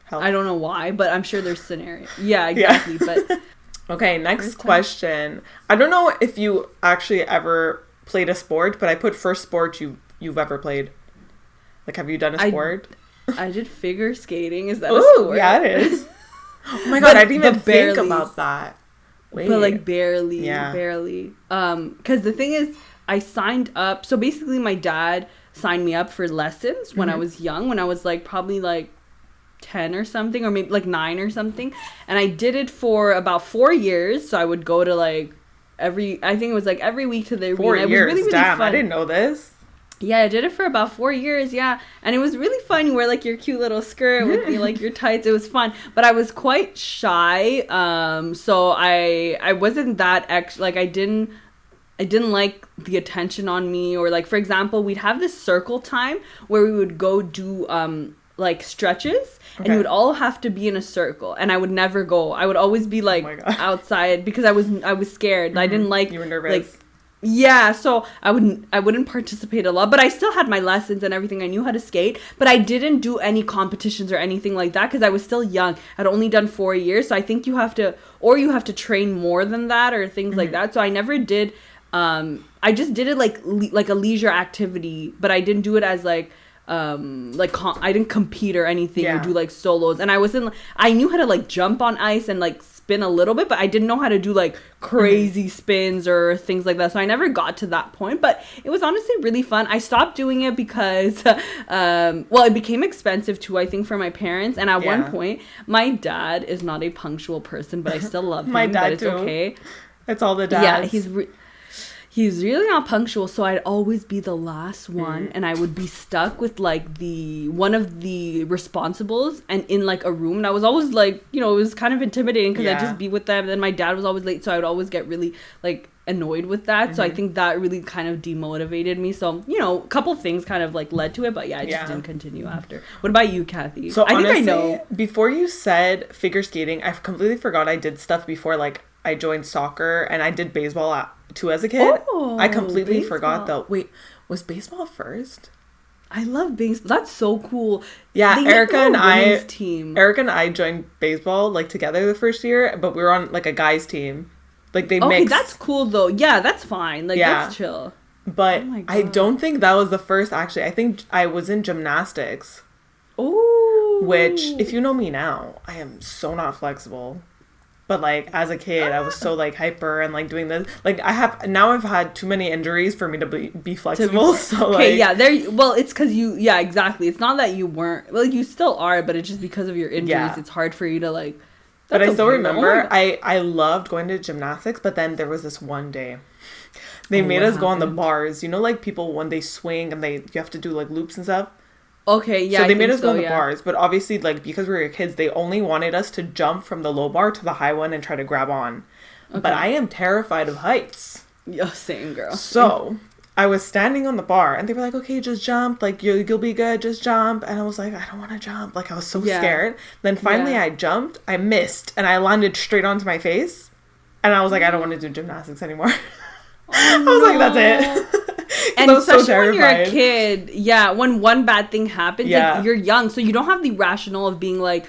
A: health.
B: I don't know why, but I'm sure there's scenarios. Yeah, exactly. But
A: okay, next question. I don't know if you actually ever played a sport, but I put first sport you've ever played. Like, have you done a sport?
B: I did figure skating. Is that a sport?
A: Yeah, it is. Oh my god, I didn't even think about that. Wait.
B: But like barely. Because the thing is, I signed up. So basically, my dad signed me up for lessons when I was young. When I was like probably like 10 or something, or maybe like 9 or something, and I did it for about 4 years. So I would go to like I think it was like every week to the
A: 4 years.
B: It was really, really
A: Damn,
B: fun.
A: I didn't know this.
B: Yeah, I did it for about 4 years. Yeah, and it was really fun. You wear like your cute little skirt with like your tights. It was fun, but I was quite shy. So I wasn't that like I didn't like the attention on me, or like for example, we'd have this circle time where we would go do like stretches. Okay. And you would all have to be in a circle, and I would never go. I would always be like outside because I was scared. I didn't like.
A: You were nervous.
B: Like, Yeah, so I wouldn't participate a lot, but I still had my lessons and everything. I knew how to skate, but I didn't do any competitions or anything like that because I was still young. I'd only done 4 years, so I think you have to train more than that or things like that. So I never did. I just did it like a leisure activity, but I didn't do it as I didn't compete or anything or do like solos. And I knew how to like jump on ice and like spin a little bit, but I didn't know how to do like crazy spins or things like that. So I never got to that point, but it was honestly really fun. I stopped doing it because, it became expensive too, I think, for my parents. And at one point, my dad is not a punctual person, but I still love him.
A: My dad
B: but it's
A: too.
B: Okay.
A: It's all the dads.
B: Yeah, he's really not punctual, so I'd always be the last one, and I would be stuck with like one of the responsibles and in like a room, and I was always like, it was kind of intimidating because I'd just be with them, and then my dad was always late, so I would always get really like annoyed with that. So I think that really kind of demotivated me. So a couple things kind of like led to it, but I just didn't continue after. What about you, Kathy?
A: So honestly, I think I know. Before you said figure skating, I completely forgot I did stuff before. Like I joined soccer and I did baseball too as a kid. I completely forgot though. Wait, was baseball first?
B: I love baseball. That's so cool.
A: Yeah, Erica and I joined baseball like together the first year, but we were on like a guys team. Like they mixed.
B: That's cool though. Yeah, that's fine. Like that's chill.
A: But I don't think that was the first actually. I think I was in gymnastics. Oh. Which, if you know me now, I am so not flexible. But like as a kid, I was so like hyper and like doing this. Like I've had too many injuries for me to be flexible. So
B: okay, it's because exactly. It's not that you weren't, you still are, but it's just because of your injuries. Yeah. It's hard for you to like.
A: But I still remember I loved going to gymnastics. But then there was this one day, they made us go on the bars. Like people when they swing and you have to do like loops and stuff.
B: Okay, yeah.
A: So they made us go on the bars, but obviously, like, because we were kids, they only wanted us to jump from the low bar to the high one and try to grab on. Okay. But I am terrified of heights.
B: Yeah, same, girl.
A: So I was standing on the bar, and they were like, "Okay, just jump. Like, you'll be good. Just jump." And I was like, "I don't want to jump." Like, I was so scared. Then finally, I jumped. I missed, and I landed straight onto my face. And I was like, "I don't want to do gymnastics anymore." I was like, "That's it."
B: And especially so when you're a kid, when one bad thing happens, like, you're young, so you don't have the rationale of being like,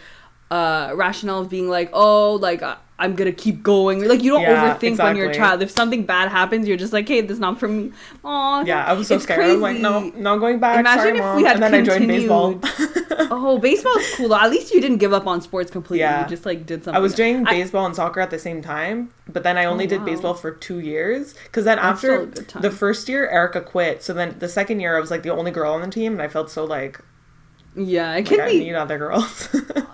B: oh, like, I'm gonna keep going. Like, you don't overthink when you're a child. If something bad happens, you're just like, hey, this is not for me. Aw,
A: yeah, I was so scared. Crazy. I was like, no, not going back.
B: Imagine if we had
A: and then continued. I joined baseball.
B: Oh, baseball is cool though. At least you didn't give up on sports completely. Yeah. You just like did something.
A: I was doing baseball and soccer at the same time, but then I only did baseball for 2 years. Because then after the first year, Erica quit. So then the second year, I was like the only girl on the team, and I felt so like.
B: Yeah, it could be.
A: I need other girls.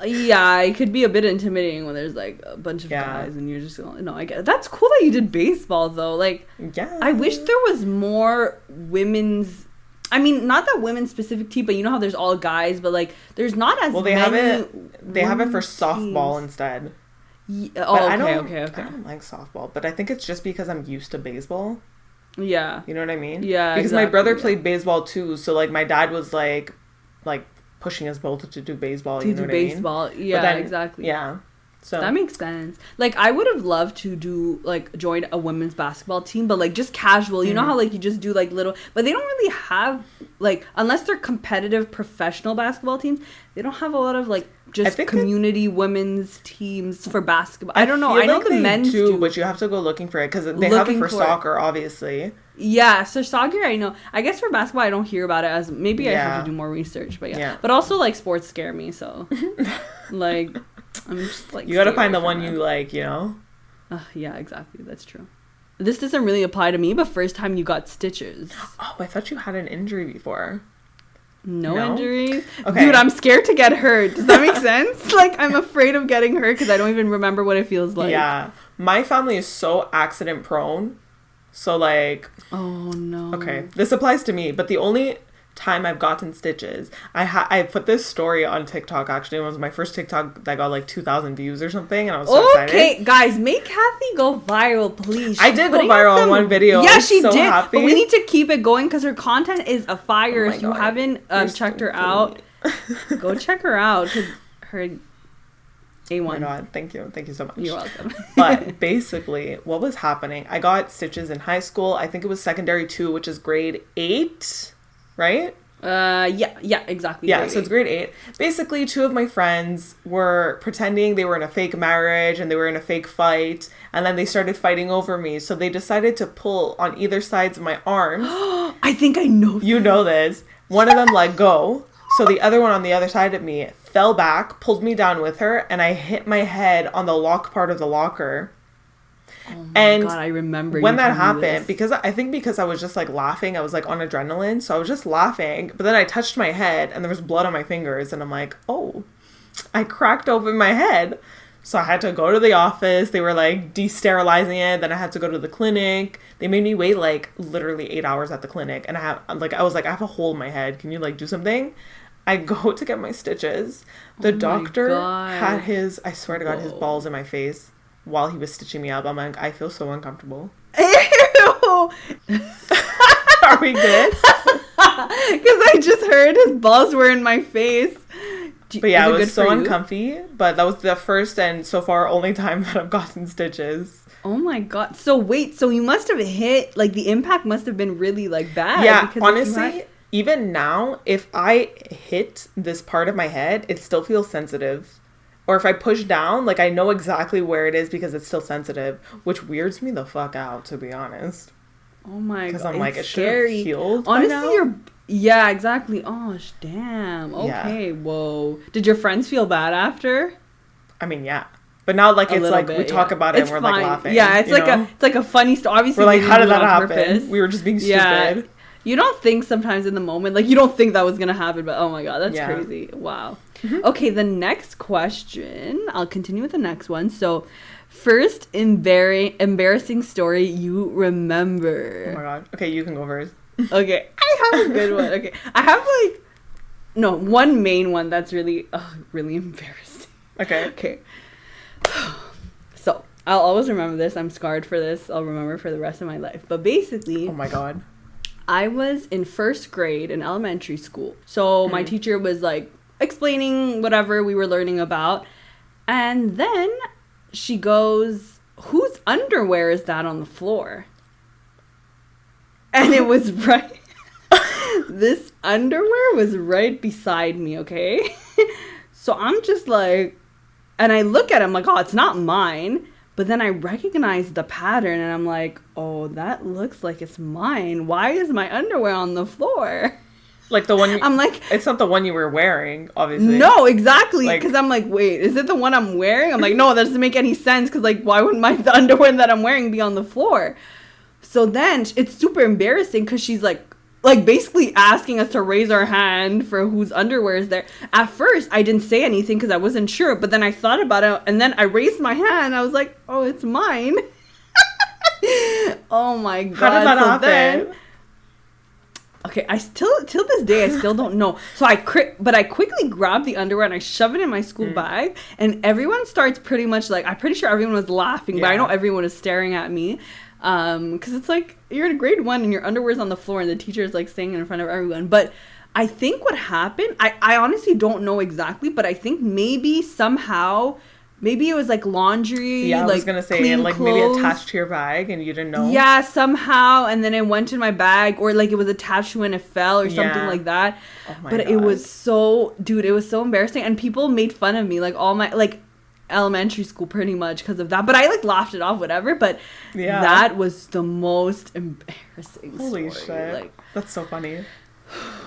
B: Yeah, it could be a bit intimidating when there's like a bunch of guys and you're just going, I get it. That's cool that you did baseball though. Like, I wish there was more women's. I mean, not that women's specific team, but you know how there's all guys, but like there's not as
A: they
B: many.
A: They have it for softball instead.
B: Yeah, okay.
A: I don't like softball, but I think it's just because I'm used to baseball.
B: Yeah,
A: you know what I mean?
B: Yeah,
A: because my brother played baseball too, so like my dad was like pushing us both to do baseball. You know what I mean?
B: Yeah, then, exactly.
A: Yeah. So
B: that makes sense. Like, I would have loved to do join a women's basketball team, but like just casual. You know how like you just do like little, but they don't really have like, unless they're competitive professional basketball teams, they don't have a lot of like just community women's teams for basketball. I don't know. I know the men's do,
A: but you have to go looking for it because they have it for soccer, obviously.
B: Yeah, so soccer, I know. I guess for basketball, I don't hear about it as maybe I have to do more research, but but also like sports scare me, so like. I'm just like,
A: you gotta find the one you like, you know?
B: Yeah, exactly. That's true. This doesn't really apply to me, but first time you got stitches.
A: Oh, I thought you had an injury before.
B: No injuries? Okay. Dude, I'm scared to get hurt. Does that make sense? Like, I'm afraid of getting hurt because I don't even remember what it feels like.
A: Yeah. My family is so accident prone. So, like...
B: Oh, no.
A: Okay. This applies to me, but the only time I've gotten stitches, I put this story on TikTok. Actually, it was my first TikTok that got like 2,000 views or something, and I was so excited.
B: Okay, guys, make Kathy go viral, please.
A: I did go viral on one video.
B: Yeah, she did. Happy. But we need to keep it going because her content is a fire. If you haven't checked her out, go check her out. Cause her
A: Oh my
B: A1.
A: God, thank you. Thank you so much.
B: You're welcome.
A: But basically, what was happening, I got stitches in high school. I think it was secondary 2, which is grade 8, right?
B: Yeah, exactly.
A: Yeah, so it's grade 8. Basically, 2 of my friends were pretending they were in a fake marriage and they were in a fake fight, and then they started fighting over me. So they decided to pull on either sides of my arms.
B: I think I know.
A: You know this. One of them let go. So the other one on the other side of me fell back, pulled me down with her, and I hit my head on the lock part of the locker.
B: Oh my
A: And
B: God, I remember
A: when
B: you
A: that
B: telling me
A: happened,
B: this.
A: because I was just like laughing, I was like on adrenaline, so I was just laughing. But then I touched my head, and there was blood on my fingers, and I'm like, oh, I cracked open my head. So I had to go to the office. They were like de-sterilizing it. Then I had to go to the clinic. They made me wait like literally 8 hours at the clinic, and I was like, I have a hole in my head. Can you like do something? I go to get my stitches. The doctor had I swear to God, his balls in my face while he was stitching me up. I'm like, I feel so uncomfortable.
B: Ew!
A: Are we good?
B: Because I just heard his balls were in my face.
A: But yeah,
B: Is
A: it was so
B: for you?
A: uncomfy. But that was the first and so far only time that I've gotten stitches.
B: Oh my God. So wait, so you must have hit, like the impact must have been really like bad.
A: Yeah,
B: because
A: honestly, even now, if I hit this part of my head, it still feels sensitive. Or if I push down, like I know exactly where it is because it's still sensitive, which weirds me the fuck out, to be honest.
B: Oh my God.
A: Because I'm like, it should
B: scary.
A: have healed.
B: Honestly, yeah, exactly. Oh, damn. Okay,
A: Yeah.
B: whoa. Did your friends feel bad after?
A: I mean, yeah. But now, like, it's like we talk about it
B: It's
A: and we're
B: fine.
A: like laughing.
B: Yeah, it's like
A: know?
B: it's like a funny story. Obviously,
A: We're like,
B: they
A: how
B: didn't
A: did
B: do it
A: that
B: on
A: happen?
B: purpose.
A: We were just being stupid.
B: Yeah. You don't think sometimes in the moment, like you don't think that was gonna happen, but oh my God, that's crazy. Wow. Mm-hmm. Okay, the next question. I'll continue with the next one. So, first embarrassing story you remember.
A: Oh my God. Okay, you can go first.
B: Okay, I have a good one. Okay, I have one main one that's really embarrassing.
A: Okay.
B: Okay. So, I'll always remember this. I'm scarred for this. I'll remember for the rest of my life. But basically,
A: Oh my God.
B: I was in first grade in elementary school. So my teacher was like explaining whatever we were learning about. And then she goes, whose underwear is that on the floor? And it was right. This underwear was right beside me, okay? So I'm just like, and I look at him like, oh, it's not mine. But then I recognize the pattern and I'm like, oh, that looks like it's mine. Why is my underwear on the floor?
A: Like the one
B: I'm like,
A: it's not the one you were wearing, obviously.
B: no, exactly.
A: Like-
B: Because I'm like, wait, is it the one I'm wearing? I'm like, no, that doesn't make any sense. Because like, why wouldn't the underwear that I'm wearing be on the floor? So then it's super embarrassing because she's like basically asking us to raise our hand for whose underwear is there. At first, I didn't say anything because I wasn't sure. But then I thought about it and then I raised my hand. I was like, oh, it's mine. Oh my God.
A: How did that happen?
B: Then, okay, till this day, I still don't know. So I quickly grabbed the underwear and I shove it in my school bag. And everyone starts pretty much like, I'm pretty sure everyone was laughing, but I know everyone was staring at me. Because it's like, you're in grade 1 and your underwear's on the floor and the teacher is like saying in front of everyone. But I think what happened, I honestly don't know exactly, but I think maybe it was like laundry.
A: Yeah, I
B: like
A: was gonna say,
B: clean
A: and like
B: clothes.
A: maybe attached to your bag and you didn't know.
B: Yeah, somehow, and then it went in my bag, or like it was attached to and it fell, or something like that.
A: Oh my
B: but
A: God.
B: it was so embarrassing, and people made fun of me, like all my elementary school, pretty much because of that. But I like laughed it off, whatever. But that was the most embarrassing.
A: Holy
B: story.
A: shit!
B: Like,
A: that's so funny.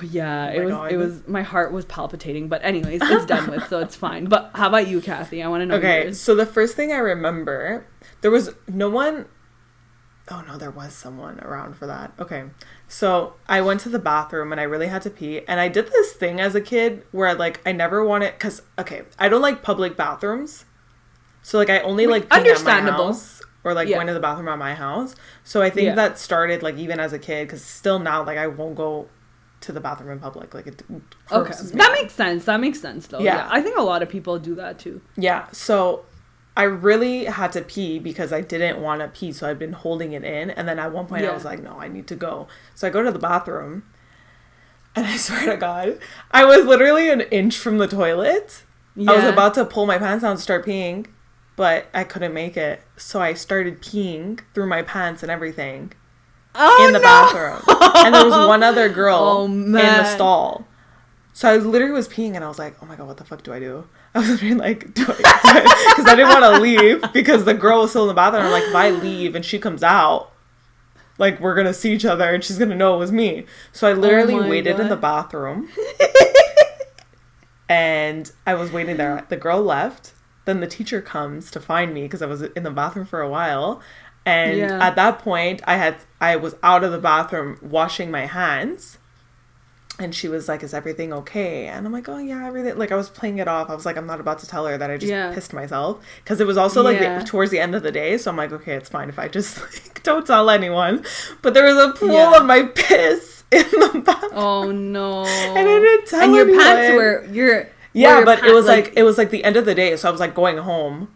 B: yeah,
A: Oh
B: it was. My heart was palpitating. But anyways, it's done with, so it's fine. But how about you, Kathy? I want to know.
A: Okay,
B: yours.
A: so the first thing I remember, there was no one. Oh no, there was someone around for that. Okay, so I went to the bathroom and I really had to pee, and I did this thing as a kid where like I never wanted, because I don't like public bathrooms, so like I only like peeing at my house or like going to the bathroom at my house. So I think that started like even as a kid, because still now like I won't go to the bathroom in public, like it
B: Okay, that makes sense though.
A: Yeah,
B: I think a lot of people do that too.
A: Yeah, so I really had to pee because I didn't want to pee, so I'd been holding it in, and then at one point I was like, no, I need to go. So I go to the bathroom, and I swear to God, I was literally an inch from the toilet, I was about to pull my pants down to start peeing, but I couldn't make it. So I started peeing through my pants and everything in the bathroom. And there was one other girl in the stall. So I literally was peeing and I was like, oh my God, what the fuck do I do? I was literally like, because I didn't want to leave because the girl was still in the bathroom. I'm like, if I leave and she comes out, like, we're going to see each other and she's going to know it was me. So I literally waited in the bathroom. And I was waiting there. The girl left. Then the teacher comes to find me because I was in the bathroom for a while. And at that point, I was out of the bathroom washing my hands. And she was like, is everything okay? And I'm like, oh, yeah, everything. Like, I was playing it off. I was like, I'm not about to tell her that I just pissed myself. Because it was also, like, towards the end of the day. So I'm like, okay, it's fine if I just, like, don't tell anyone. But there was a pool of my piss in the bathroom.
B: Oh, no.
A: And I didn't tell anyone.
B: And your pants were,
A: but it was, it was, like, the end of the day. So I was, like, going home.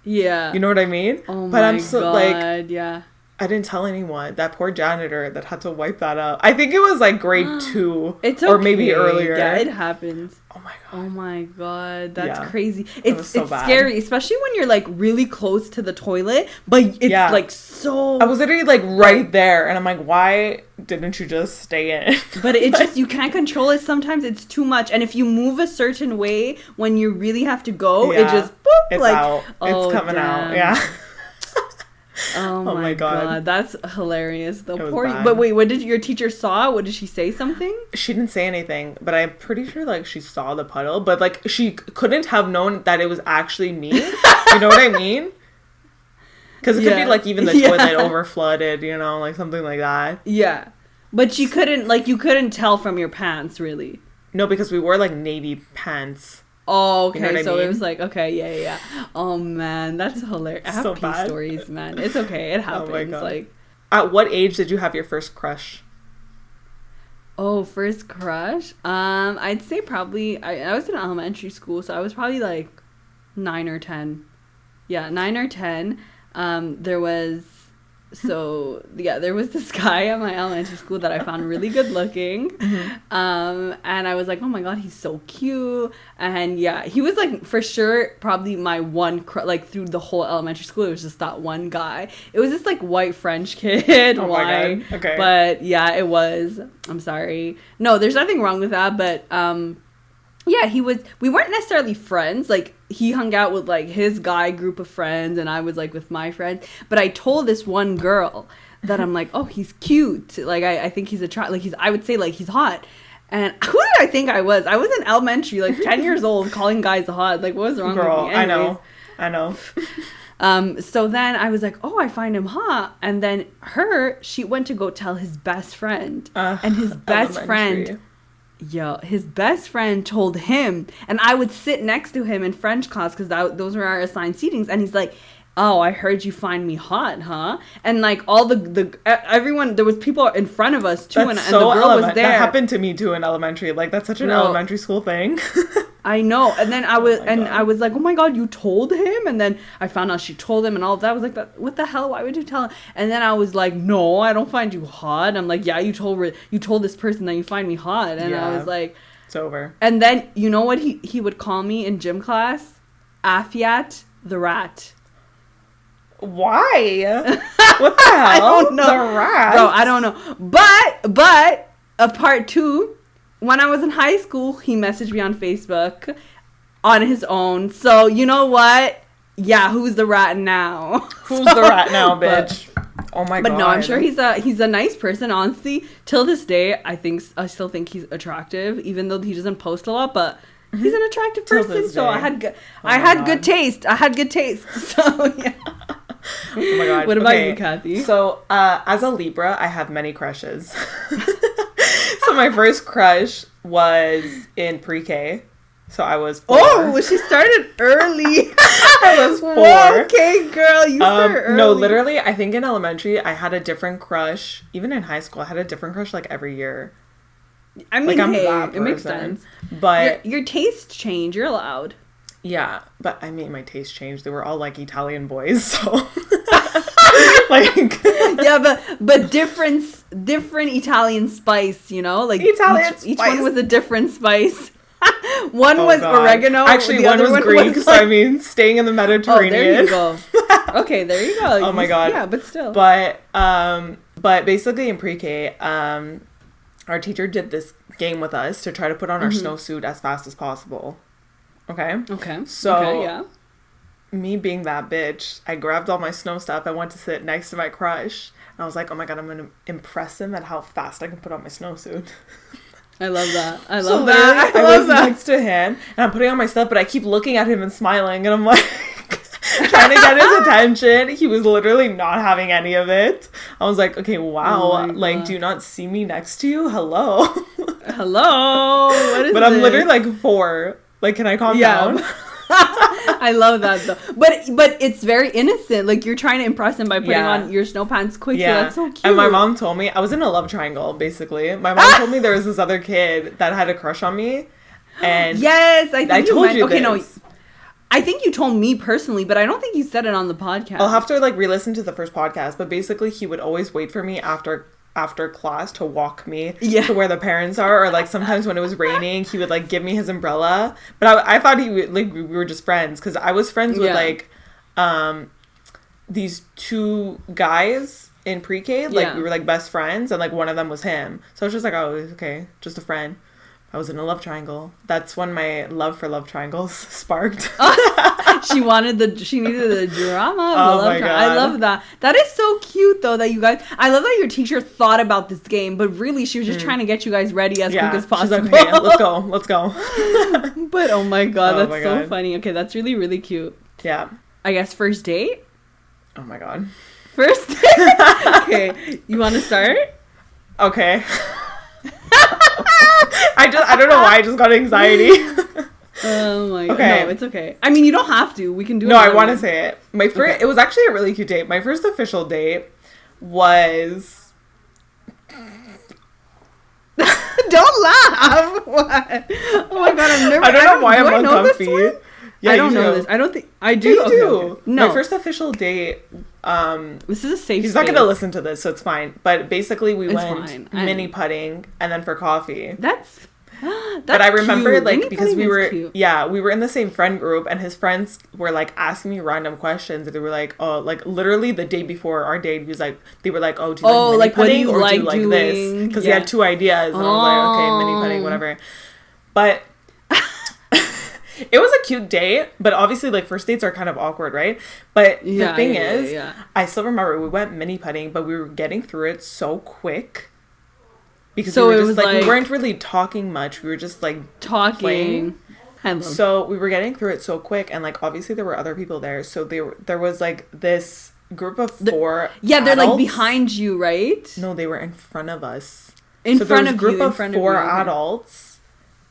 A: Yeah. You know what I mean?
B: Oh,
A: but
B: my God, yeah.
A: I didn't tell anyone. That poor janitor that had to wipe that up. I think it was like grade 2.
B: It's okay.
A: Or maybe earlier.
B: Yeah, it happens.
A: Oh my God.
B: Oh my God. That's crazy. It's
A: so bad.
B: Scary, especially when you're like really close to the toilet, but it's like so...
A: I was literally like right there and I'm like, why didn't you just stay in?
B: But it just, you can't control it. Sometimes it's too much. And if you move a certain way when you really have to go, it just, boop,
A: it's
B: like,
A: out. It's coming out. Yeah.
B: Oh my God, that's hilarious. The poor.
A: Bad.
B: But wait, what did your teacher saw? What did she say? Something?
A: She didn't say anything, but I'm pretty sure like she saw the puddle, but like she couldn't have known that it was actually me. You know what I mean? Because it could be like even the toilet over flooded, you know, like something like that.
B: Yeah, but you couldn't tell from your pants, really.
A: No, because we wore like navy pants.
B: Oh, okay.
A: You know
B: so
A: I mean?
B: It was like, okay, yeah. Oh man, that's hilarious. I have pee stories, man. It's okay. It happens. Oh my God. Like,
A: at what age did you have your first crush?
B: Oh, first crush? I'd say probably I was in elementary school, so I was probably like 9 or 10. Yeah, 9 or 10. There was this guy at my elementary school that I found really good looking. And I was like, oh my God, he's so cute. And yeah, he was like for sure probably my one like through the whole elementary school. It was just that one guy. It was this like white French kid.
A: Oh my God. Okay.
B: But yeah, it was. I'm sorry. No, there's nothing wrong with that. But yeah, we weren't necessarily friends. Like, he hung out with, like, his guy group of friends, and I was, like, with my friends. But I told this one girl that I'm like, oh, he's cute. Like, I think he's attractive. Like, I would say, like, he's hot. And who did I think I was? I was in elementary, like, 10 years old, calling guys hot. Like, what was wrong with me? Anyways,
A: I know.
B: So then I was like, oh, I find him hot. And then she went to go tell his best friend. And his best friend... Yo, his best friend told him, and I would sit next to him in French class because those were our assigned seatings, and he's like, oh, I heard you find me hot, huh? And like all the everyone, there was people in front of us too, and the girl was there.
A: That happened to me too in elementary. Like, that's such an elementary school thing.
B: I know. And then I was like, oh my God, you told him? And then I found out she told him and all of that. I was like, what the hell? Why would you tell him? And then I was like, no, I don't find you hot. I'm like, yeah, you told this person that you find me hot. And I was like,
A: it's over.
B: And then, you know what he would call me in gym class? Afiyat the rat.
A: Why? What the hell?
B: I don't know.
A: The rat?
B: Bro, I don't know. But a part 2, when I was in high school, he messaged me on Facebook on his own. So, you know what? Yeah, who's the rat now?
A: Who's the rat now, bitch? Oh my God.
B: But no, I'm sure he's a nice person, honestly. Till this day, I still think he's attractive, even though he doesn't post a lot, but he's an attractive person. So I had good taste. I had good taste. So, yeah.
A: Oh my God.
B: What about you, Kathy?
A: So, as a Libra, I have many crushes. So my first crush was in pre-K. So I was 4.
B: Oh, she started early.
A: I was 4.
B: Okay, girl, you started early.
A: No, literally, I think in elementary, I had a different crush. Even in high school, I had a different crush like every year.
B: I mean, like, it makes sense.
A: But
B: your tastes change. You're allowed.
A: Yeah, but I mean, my taste changed. They were all like Italian boys, so like
B: yeah, but different Italian spice, you know, like
A: Italian
B: each one was a different spice. One was
A: God.
B: Oregano.
A: Actually,
B: the
A: one
B: other
A: was Greek,
B: was
A: so I mean, staying in the Mediterranean.
B: Oh, there you go. Okay, there you go.
A: Oh my God.
B: Yeah, but still.
A: But basically in pre-K, our teacher did this game with us to try to put on our snowsuit as fast as possible. Okay?
B: Okay.
A: So,
B: okay, yeah.
A: me being that bitch, I grabbed all my snow stuff. I went to sit next to my crush. And I was like, oh my God, I'm going to impress him at how fast I can put on my snowsuit.
B: I love that. I
A: So
B: love that.
A: I was next to him, and I'm putting on my stuff, but I keep looking at him and smiling, and I'm like... trying to get his attention. He was literally not having any of it. I was like, okay, wow. Like, do you not see me next to you? Hello.
B: Hello. What is
A: But
B: this?
A: I'm literally like 4. Like, can I calm down?
B: I love that though. But it's very innocent. Like, you're trying to impress him by putting on your snow pants quick.
A: Yeah.
B: So that's so cute.
A: And my mom told me, I was in a love triangle, basically. My mom told me there was this other kid that had a crush on me. And
B: yes, I think
A: I told you
B: okay,
A: this.
B: No. I think you told me personally, but I don't think you said it on the podcast.
A: I'll have to like re-listen to the first podcast, but basically he would always wait for me after class to walk me to where the parents are, or like sometimes when it was raining he would like give me his umbrella, but I thought he would, like, we were just friends because I was friends with like these 2 guys in pre-K, like we were like best friends, and like one of them was him, so I was just like, oh, okay, just a friend. I was in a love triangle. That's when my love for love triangles sparked.
B: She needed the drama.
A: Oh my God.
B: I love that. That is so cute though that you guys, I love that your teacher thought about this game, but really she was just trying to get you guys ready as quick as possible.
A: She's like, okay, let's go.
B: But oh my God,
A: Oh
B: that's
A: my
B: so
A: God.
B: funny. Okay, that's really, really cute.
A: Yeah.
B: I guess first date?
A: Oh my God.
B: First date? Okay, you want to start?
A: Okay. I don't know why I just got anxiety.
B: Oh my God.
A: Okay.
B: No, it's okay. I mean, you don't have to. We can do it.
A: No, I want to say it. My first, It was actually a really cute date. My first official date was...
B: Don't laugh. What? Oh my God, I'm nervous.
A: I don't know why I'm uncomfy. Yeah,
B: I don't
A: you
B: know
A: do.
B: this. I don't think I do.
A: You
B: Okay,
A: do.
B: okay. No,
A: My first official date...
B: this is a safe.
A: He's
B: space.
A: not going to listen to this, so it's fine. But basically, we
B: It's
A: went
B: fine.
A: mini putting and then for coffee.
B: That's
A: But I remember,
B: cute.
A: like,
B: Mini
A: because
B: putting
A: we
B: is
A: were,
B: cute.
A: we were in the same friend group, and his friends were, like, asking me random questions. They were like, oh, like, literally the day before our date, he was like, they were like, oh, do you like mini
B: like, what do
A: putting
B: you
A: or
B: like
A: do you like this?
B: doing?
A: Because he had 2 ideas, and I was like, okay, mini putting, whatever. But it was a cute date, but obviously, like, first dates are kind of awkward, right? But the thing is, I still remember we went mini putting, but we were getting through it so quick. Because
B: so
A: we were
B: it
A: just
B: was
A: like, we weren't really talking much. We were just like
B: talking.
A: So we were getting through it so quick, and like obviously there were other people there. So there was like this group of 4.
B: Yeah, they're
A: adults.
B: like behind you, right?
A: No, they were in front of us.
B: In
A: so
B: front
A: there was
B: of
A: a group
B: you. In
A: of
B: front
A: 4
B: of you.
A: adults,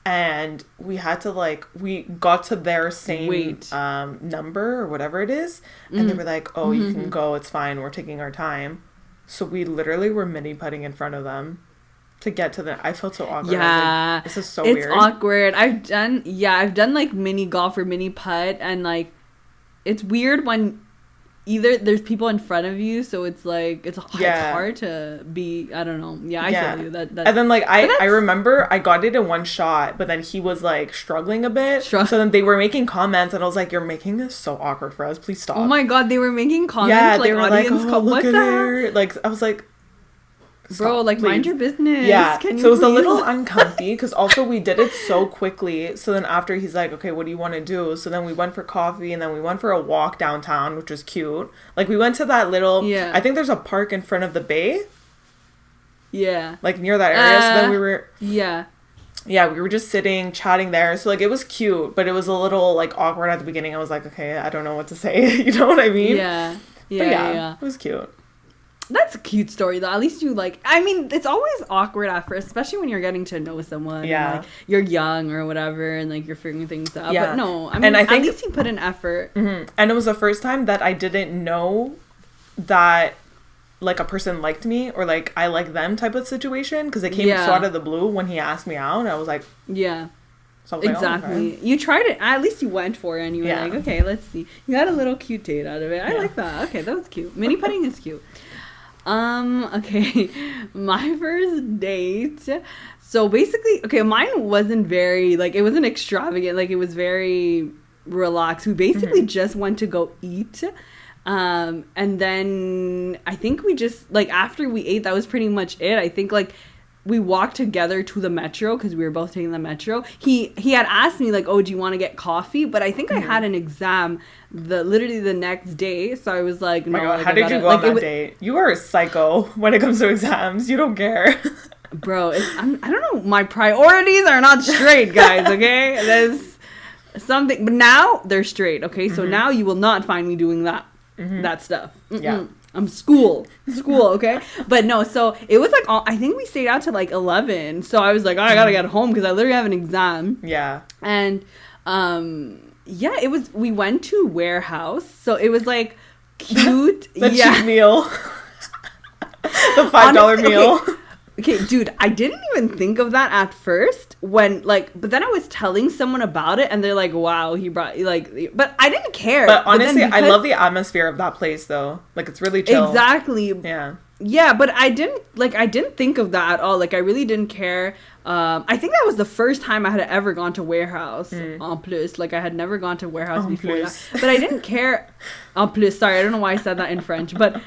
A: and we had to we got to their same number or whatever it is, and they were like, "Oh, you can go. It's fine. We're taking our time." So we literally were mini putting in front of them to get to the... I felt so awkward.
B: Yeah.
A: Like, this is so
B: weird.
A: weird.
B: It's awkward. I've done like mini golf or mini putt, and like it's weird when either there's people in front of you, so it's like it's hard to be... I don't know. Yeah, I feel you. That
A: and then like I remember I got it in one shot, but then he was like struggling a bit. So then they were making comments, and I was like, "You're making this so awkward for us. Please stop."
B: Oh my God, they were making comments.
A: Yeah,
B: like,
A: they were like, "Oh, look at
B: the
A: her." Like, I was like,
B: bro, like,
A: please.
B: mind your business.
A: Yeah.
B: Can you
A: So it was a
B: please?
A: little uncomfy because also we did it so quickly. So then after he's like, "Okay, what do you want to do?" So then we went for coffee, and then we went for a walk downtown, which was cute. Like, we went to that little...
B: Yeah.
A: I think there's a park in front of the bay.
B: Yeah.
A: Like, near that area. So then we were...
B: Yeah.
A: Yeah, we were just sitting, chatting there. So, like, it was cute, but it was a little, like, awkward at the beginning. I was like, okay, I don't know what to say. You know what I mean?
B: Yeah. Yeah,
A: But
B: yeah.
A: It was cute.
B: That's a cute story, though. At least you, like... I mean, it's always awkward at first, especially when you're getting to know someone.
A: Yeah.
B: And, like, you're young or whatever, and, like, you're figuring things out.
A: Yeah.
B: But no, I mean,
A: And I think,
B: at least you put in effort.
A: Mm-hmm. And it was the first time that I didn't know that... like a person liked me or like I like them type of situation, because it came so out of the blue when he asked me out, and I was like,
B: yeah,
A: so I was
B: exactly.
A: like, oh, okay.
B: You tried it. At least you went for it, and you were like, okay, let's see. You got a little cute date out of it. I like that. Okay, that was cute. Mini putting is cute. Okay. My first date. So basically, okay, mine wasn't very, like, it wasn't extravagant. Like, it was very relaxed. We basically just went to go eat. And then I think we just, like, after we ate, that was pretty much it. I think, like, we walked together to the metro because we were both taking the metro. He had asked me, like, oh, do you want to get coffee? But I think I had an exam literally the next day. So I was like, no.
A: Oh my God,
B: like,
A: how did you go
B: like,
A: on that date? You are a psycho when it comes to exams. You don't care.
B: Bro, I don't know. My priorities are not straight, guys, okay? There's something. But now they're straight, okay? So now you will not find me doing that stuff.
A: Yeah.
B: I'm school, okay? But no, so it was like, I think we stayed out to like 11. So I was like, oh, I gotta get home because I literally have an exam.
A: Yeah.
B: And yeah, we went to Warehouse. So it was like cute.
A: The
B: yeah.
A: cheap meal. The $5 meal.
B: Okay, dude, I didn't even think of that at first when, like, but then I was telling someone about it and they're like, wow, he brought, like, but I didn't care.
A: But honestly, I love the atmosphere of that place, though. Like, it's really chill.
B: Exactly.
A: Yeah.
B: Yeah, but I didn't think of that at all. Like, I really didn't care. I think that was the first time I had ever gone to Warehouse. En plus, like, I had never gone to Warehouse before that. But I didn't care. En plus, sorry, I don't know why I said that in French. But,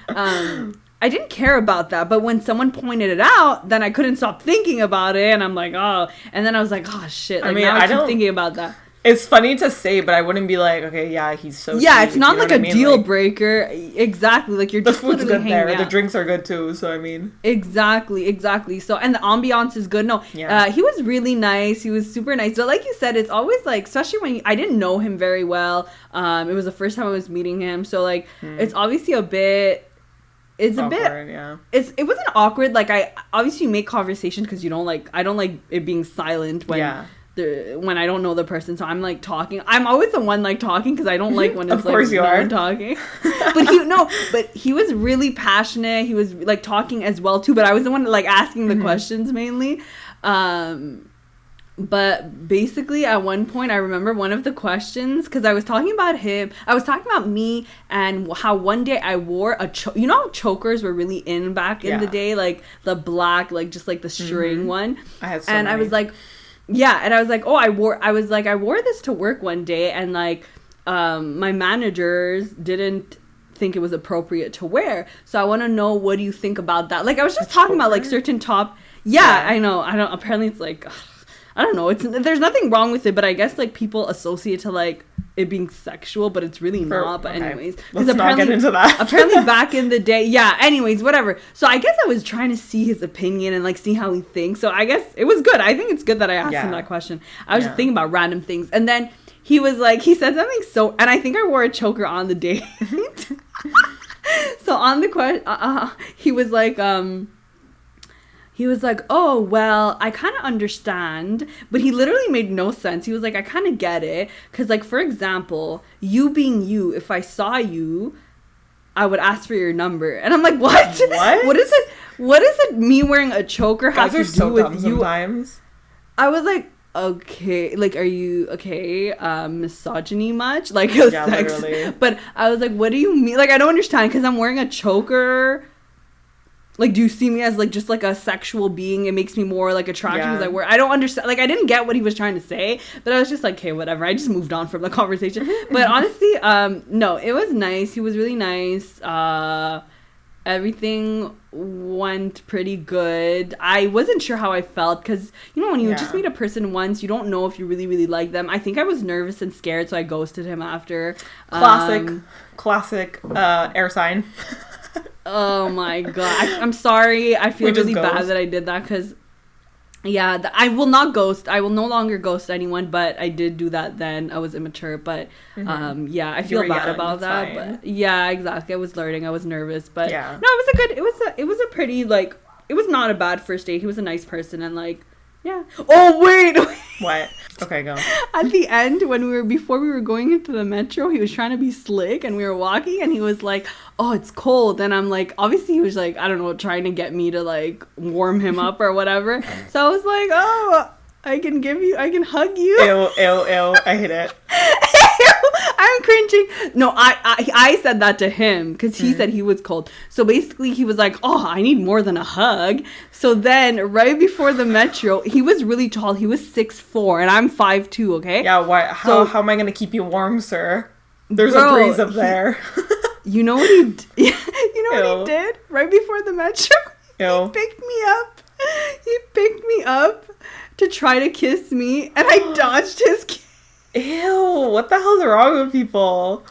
B: I didn't care about that, but when someone pointed it out, then I couldn't stop thinking about it, and I'm like, oh, and then I was like, oh shit, like, I mean, now I keep thinking about that.
A: It's funny to say, but I wouldn't be like, okay, yeah, he's so
B: yeah,
A: sweet,
B: it's not like a deal
A: like,
B: breaker. Exactly, like you're
A: the
B: just
A: food's good there,
B: out.
A: the drinks are good too. So I mean,
B: exactly. So and the ambiance is good. No, he was really nice. He was super nice. But like you said, it's always like, especially when I didn't know him very well. It was the first time I was meeting him, so like it's obviously a bit. It's
A: awkward,
B: a bit, yeah. It wasn't awkward. Like obviously you make conversation because you don't like, I don't like it being silent when when I don't know the person. So I'm like talking. I'm always the one like talking because I don't like when it's like no one talking. But he was really passionate. He was like talking as well too. But I was the one like asking the questions mainly. But basically, at one point, I remember one of the questions, because I was talking about him. I was talking about me and how one day I wore a you know how chokers were really in back in the day? Like the black, like just like the string one.
A: I had so
B: many. I was like, yeah. And I was like, oh, I wore this to work one day. And like, my managers didn't think it was appropriate to wear. So I want to know, what do you think about that? Like, I was just talking about like certain top. Yeah, I know. Apparently it's like... I don't know. There's nothing wrong with it, but I guess like people associate to like it being sexual, but it's really not. But anyways,
A: let's not get into that.
B: Apparently, back in the day, yeah. Anyways, whatever. So I guess I was trying to see his opinion and like see how he thinks. So I guess it was good. I think it's good that I asked him that question. I was just thinking about random things, and then he was like, he said something so, and I think I wore a choker on the date. So on the question, he was like, oh, well, I kind of understand, but he literally made no sense. He was like, I kind of get it. Because, like, for example, you being you, if I saw you, I would ask for your number. And I'm like, what? What is it? What is it me wearing a choker have to do with you?
A: Sometimes.
B: I was like, okay, like, are you, okay, misogyny much? Like, sex. Literally. But I was like, what do you mean? Like, I don't understand, because I'm wearing a choker. Like, do you see me as, like, just, like, a sexual being? It makes me more, like, attractive because I don't understand. Like, I didn't get what he was trying to say. But I was just like, okay, whatever. I just moved on from the conversation. But honestly, no, it was nice. He was really nice. Everything went pretty good. I wasn't sure how I felt because, you know, when you just meet a person once, you don't know if you really, really like them. I think I was nervous and scared, so I ghosted him after.
A: Classic air sign.
B: Oh my god, I'm sorry. I feel really bad that I did that because, I will not ghost. I will no longer ghost anyone, but I did do that then. I was immature, but I feel bad about that. Fine. But yeah, exactly. I was learning. I was nervous, but no, it was a pretty, like, it was not a bad first date. He was a nice person and like, yeah. Oh, wait.
A: What? Okay, go.
B: At the end, before we were going into the metro, he was trying to be slick and we were walking and he was like, oh, it's cold. And I'm like, obviously he was like, I don't know, trying to get me to like warm him up or whatever. So I was like, oh, I can hug you.
A: Ew. I hate it.
B: I'm I'm cringing. No, I said that to him because he said he was cold. So basically he was like, oh, I need more than a hug. So then right before the metro, he was really tall. He was 6'4" and I'm 5'2", okay?
A: Yeah, why? How am I going to keep you warm, sir? There's a breeze up there.
B: You know what he what he did? Right before the metro, he picked me up. He picked me up to try to kiss me, and I dodged his kiss.
A: Ew, what the hell's wrong with people?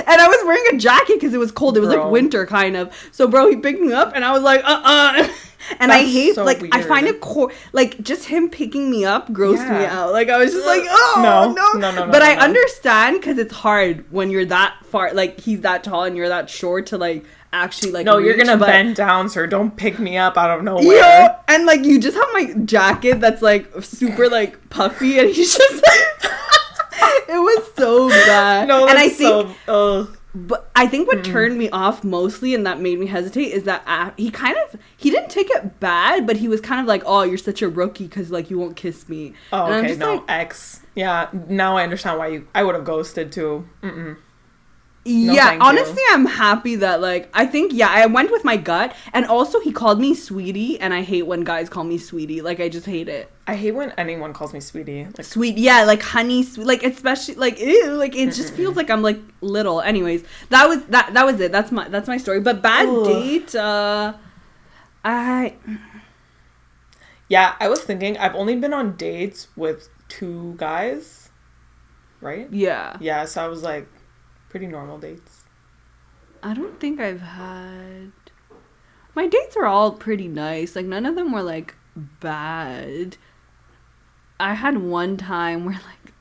B: And I was wearing a jacket because it was cold. It was like winter kind of. So, bro, he picked me up and I was like, And I hate, so like, weird. I find it, like, just him picking me up grossed me out. Like, I was just like, no. But I understand because it's hard when you're that far, like, he's that tall and you're that short to, like, actually, like,
A: no, you're gonna bend down, sir. Don't pick me up out of nowhere.
B: Yeah, and, like, you just have my jacket that's, like, super, like, puffy and he's just, like... It was so bad.
A: No,
B: and I think, but I think what turned me off mostly and that made me hesitate is that he didn't take it bad, but he was kind of like, oh, you're such a rookie because, like, you won't kiss me.
A: Oh,
B: and
A: okay, no, like, X. Yeah, now I understand why I would have ghosted too.
B: No, yeah, honestly, I'm happy that, like, I think, yeah, I went with my gut. And also, he called me sweetie, and I hate when guys call me sweetie. Like, I just hate it.
A: I hate when anyone calls me sweetie. Like,
B: sweet, yeah, like, honey, sweet, like, especially, like, ew, like, it just feels like I'm, like, little. Anyways, that was it. That's my story. But bad date,
A: Yeah, I was thinking, I've only been on dates with 2 guys, right?
B: Yeah.
A: Yeah, so I was like, pretty normal dates.
B: I don't think I've had... My dates are all pretty nice. Like, none of them were, like, bad. I had one time where, like,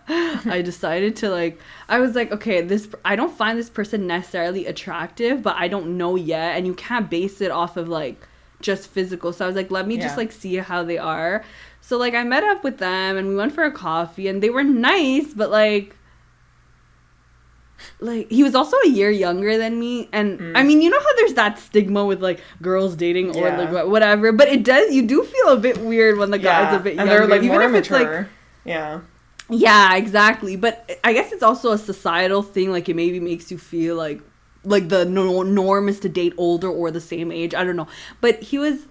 B: I decided to, like... I was like, okay, I don't find this person necessarily attractive, but I don't know yet, and you can't base it off of, like, just physical. So I was like, let me just, like, see how they are. So, like, I met up with them, and we went for a coffee, and they were nice, but, like, he was also a year younger than me, and I mean, you know how there's that stigma with, like, girls dating or like whatever, but you do feel a bit weird when the guy's a bit younger,
A: and they're, like,
B: even
A: more
B: if
A: mature.
B: It's like, yeah, exactly. But I guess it's also a societal thing. Like, it maybe makes you feel like the norm is to date older or the same age. I don't know, but he was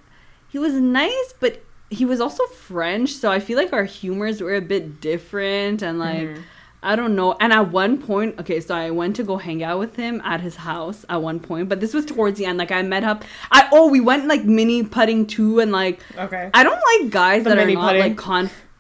B: nice, but he was also French, so I feel like our humors were a bit different, and like. I don't know. And at one point, okay, so I went to go hang out with him at his house at one point, but this was towards the end. Like, I met up. We went, like, mini putting too, and, like, I don't like guys that are not, like,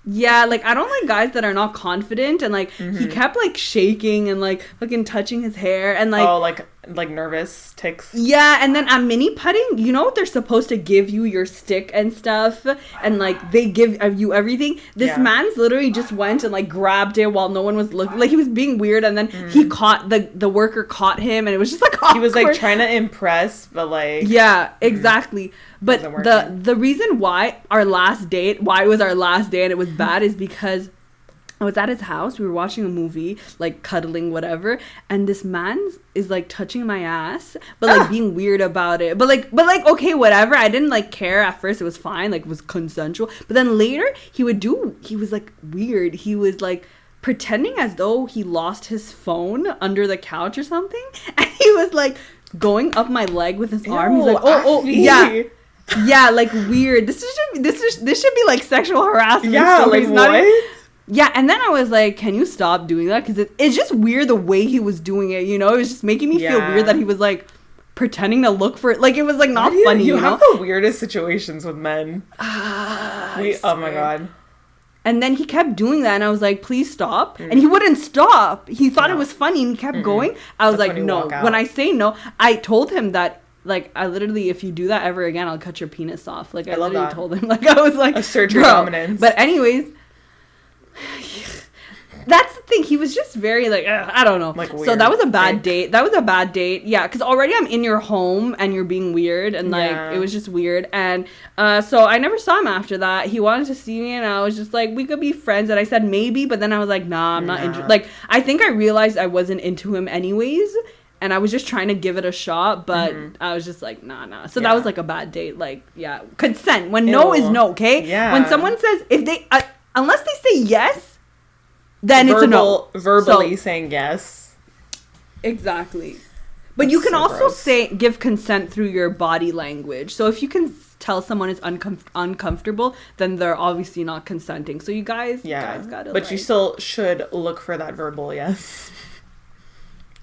B: yeah, like, I don't like guys that are not confident, and, like, he kept, like, shaking and, like, fucking touching his hair, and, like...
A: Oh, like nervous tics?
B: Yeah, and then at mini putting, you know what they're supposed to give you your stick and stuff, and, like, they give you everything? This man's literally just went and, like, grabbed it while no one was looking. Like, he was being weird, and then he caught... The worker caught him, and it was just, like, awkward.
A: He was, like, trying to impress, but, like...
B: Yeah, exactly. But the reason why it was our last day and it was bad is because I was at his house, we were watching a movie, like, cuddling, whatever, and this man is, like, touching my ass, but, like, being weird about it. But like, okay, whatever. I didn't, like, care at first. It was fine. Like, it was consensual. But then later, he was, like, weird. He was, like, pretending as though he lost his phone under the couch or something, and he was, like, going up my leg with his arm. He's like, oh, yeah. Yeah, like, weird. This should be like sexual harassment.
A: Yeah, like, what?
B: Yeah, and then I was like, can you stop doing that? Because it's just weird the way he was doing it, you know? It was just making me feel weird that he was, like, pretending to look for it. Like, it was, like, not funny, you know?
A: You have the weirdest situations with men. Oh, my God.
B: And then he kept doing that, and I was like, please stop. And he wouldn't stop. He thought it was funny, and he kept going. I was like, no. When I say no, I told him that, like, I literally, if you do that ever again, I'll cut your penis off. Like, I literally told him. Like, I was like,
A: assert your dominance.
B: But anyways, that's the thing. He was just very, like, I don't know. Like, weird. So that was a bad date. Yeah, because already I'm in your home and you're being weird, and, like, it was just weird. And so I never saw him after that. He wanted to see me, and I was just like, we could be friends. And I said maybe, but then I was like, nah, I'm not interested. Like, I think I realized I wasn't into him anyways, and I was just trying to give it a shot, but I was just like, nah. So that was, like, a bad date. Like, yeah, consent. When no is no, okay?
A: Yeah.
B: When someone says, if they, unless they say yes, then it's a no.
A: Verbally saying yes.
B: Exactly. But you can also
A: gross.
B: give consent through your body language. So if you can tell someone is uncomfortable, then they're obviously not consenting. So you guys gotta.
A: But you still should look for that verbal yes,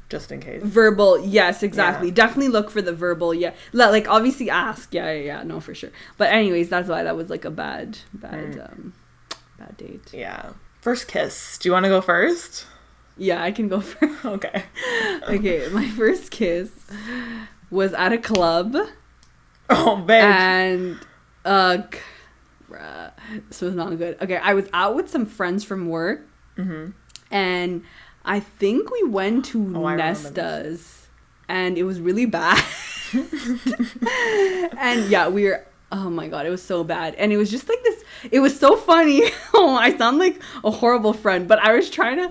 A: just in case.
B: Verbal, yes, exactly. Definitely look for the verbal, yeah. Like obviously ask, no, for sure. But anyways, that's why that was like a bad date.
A: Yeah. First kiss. Do you want to go first?
B: Yeah, I can go first.
A: Okay.
B: Okay, my first kiss was at a club.
A: Oh, bitch.
B: And, this was not good. Okay, I was out with some friends from work. Mm-hmm. And I think we went to Nesta's. And it was really bad. And yeah, we were... Oh my god, it was so bad. And it was just like this, it was so funny. Oh, I sound like a horrible friend, but I was trying to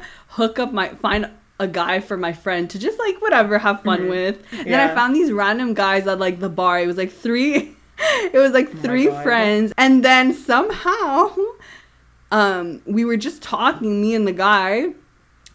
B: find a guy for my friend to just like whatever, have fun with. And then I found these random guys at like the bar. It was like three friends. And then somehow we were just talking, me and the guy,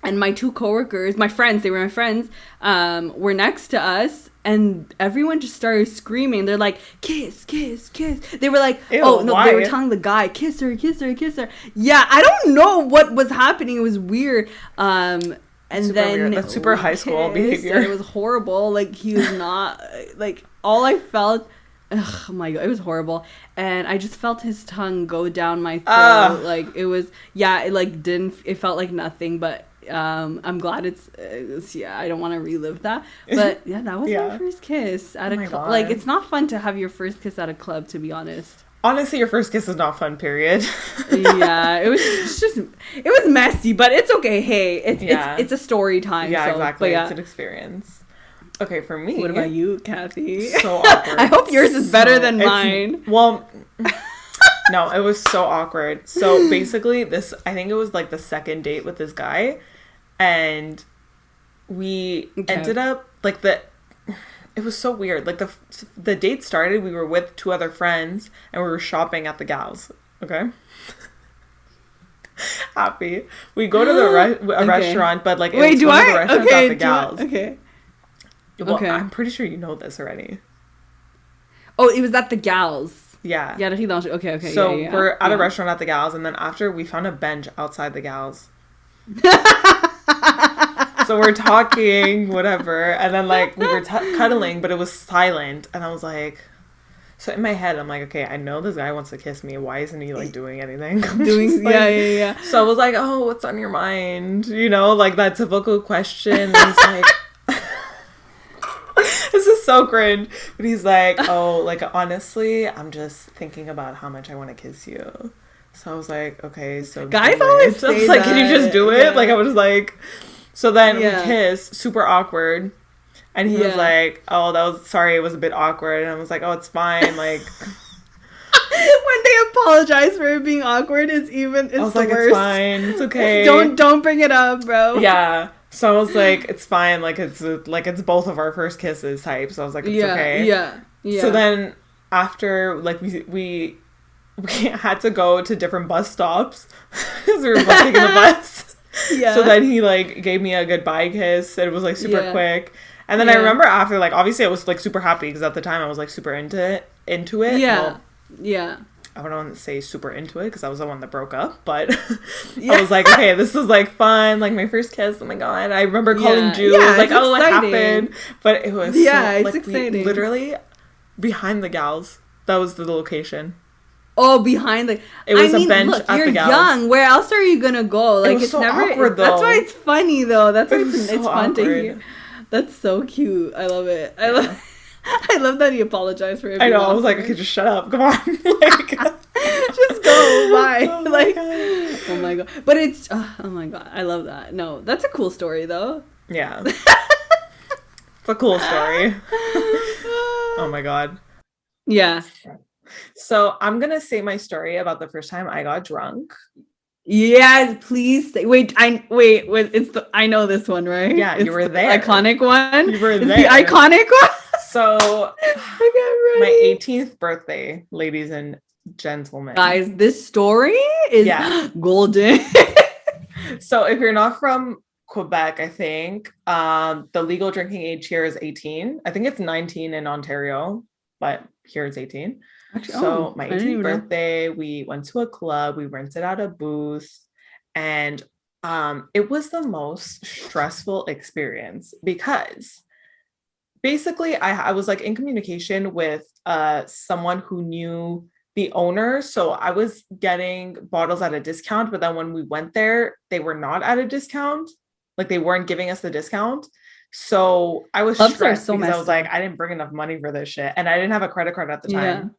B: and my two coworkers, my friends, they were my friends, were next to us. And everyone just started screaming. They're like, kiss, kiss, kiss. They were like,
A: ew,
B: oh, no,
A: why?
B: they were telling the guy, kiss her, kiss her, kiss her. Yeah, I don't know what was happening. It was weird. And
A: super
B: then...
A: weird. That's super high school behavior.
B: It was horrible. Like, he was not... like, all I felt... Ugh, oh my god, it was horrible. And I just felt his tongue go down my throat. Like, it was... Yeah, it, like, didn't... It felt like nothing, but... I'm glad it's I don't want to relive that, but yeah, that was my first kiss at a club. Like, it's not fun to have your first kiss at a club, to be honest.
A: Honestly, your first kiss is not fun, period.
B: Yeah, it was messy, but it's okay. Hey, it's a story time.
A: Yeah,
B: so,
A: exactly.
B: Yeah.
A: It's an experience. Okay, for me.
B: What about you, Kathy?
A: So awkward.
B: I hope yours is better than mine.
A: Well, no, it was so awkward. So basically, I think it was like the second date with this guy. And we ended up like it was so weird. Like the date started, we were with two other friends and we were shopping at the gals. Okay. Happy. We go to the restaurant, but like
B: wait, do I? Okay,
A: the gals.
B: Okay.
A: Well, okay. I'm pretty sure you know this already.
B: Oh, it was at the gals.
A: Yeah.
B: Yeah, okay.
A: So we're at a restaurant at the gals, and then after we found a bench outside the gals. So we're talking, whatever, and then like we were cuddling, but it was silent, and I was like, so in my head I'm like, okay, I know this guy wants to kiss me. Why isn't he like doing anything?
B: Yeah.
A: So I was like, oh, what's on your mind? You know, like that typical question. And he's like, this is so cringe. But he's like, oh, like honestly, I'm just thinking about how much I want to kiss you. So I was like, okay, so
B: guys always say
A: I was like,
B: that.
A: Can you just do it?
B: Yeah.
A: Like I was like, so then we kissed, super awkward, and he was like, oh, it was a bit awkward, and I was like, oh, it's fine, like.
B: When they apologize for it being awkward, I was like,
A: it's fine, it's okay.
B: Don't bring it up, bro.
A: Yeah. So I was like, it's fine, like it's both of our first kisses type. So I was like, it's okay.
B: Yeah.
A: So then after like we had to go to different bus stops because we were both taking the bus. Yeah. So then he like gave me a goodbye kiss. And it was like super quick. And then I remember after, like, obviously I was like super happy because at the time I was like super into it.
B: Yeah.
A: Well, I don't want to say super into it because I was the one that broke up, but I was like, okay, this is like fun, like my first kiss. Oh my god! I remember calling Jules, like, oh, what happened? But it was
B: it's exciting.
A: Literally behind the gals. That was the location.
B: Oh, behind the...
A: It was a bench at
B: you're
A: the gals.
B: young. Where else are you gonna go? Like,
A: it's so
B: never...
A: awkward, though.
B: That's why it's funny, though. That's why it's
A: so
B: fun
A: awkward.
B: to hear. That's so cute. I love it. I love that he apologized for it.
A: I know. I was like, okay, just shut up. Come on. Like,
B: just go. Bye.
A: Oh
B: like,
A: god.
B: Oh my god. But it's... oh my god. I love that. No, that's a cool story, though.
A: Yeah. It's a cool story. Oh my god.
B: Yeah.
A: So I'm gonna say my story about the first time I got drunk.
B: Yes, please. I know this one, right?
A: Yeah, you were there.
B: Iconic one.
A: You were
B: It's
A: there.
B: the iconic one.
A: So my 18th birthday, ladies and gentlemen.
B: Guys, this story is golden.
A: So if you're not from Quebec, I think the legal drinking age here is 18. I think it's 19 in Ontario, but here it's 18.
B: Actually,
A: So
B: oh,
A: my
B: I didn't
A: 18th
B: even know.
A: birthday, we went to a club, we rented out a booth, and it was the most stressful experience because basically I was like in communication with someone who knew the owner, so I was getting bottles at a discount, but then when we went there they were not at a discount, like they weren't giving us the discount. So I was
B: Clubs are
A: stressed
B: so
A: because I was
B: messed
A: like,
B: up.
A: I didn't bring enough money for this shit, and I didn't have a credit card at the
B: Yeah.
A: time,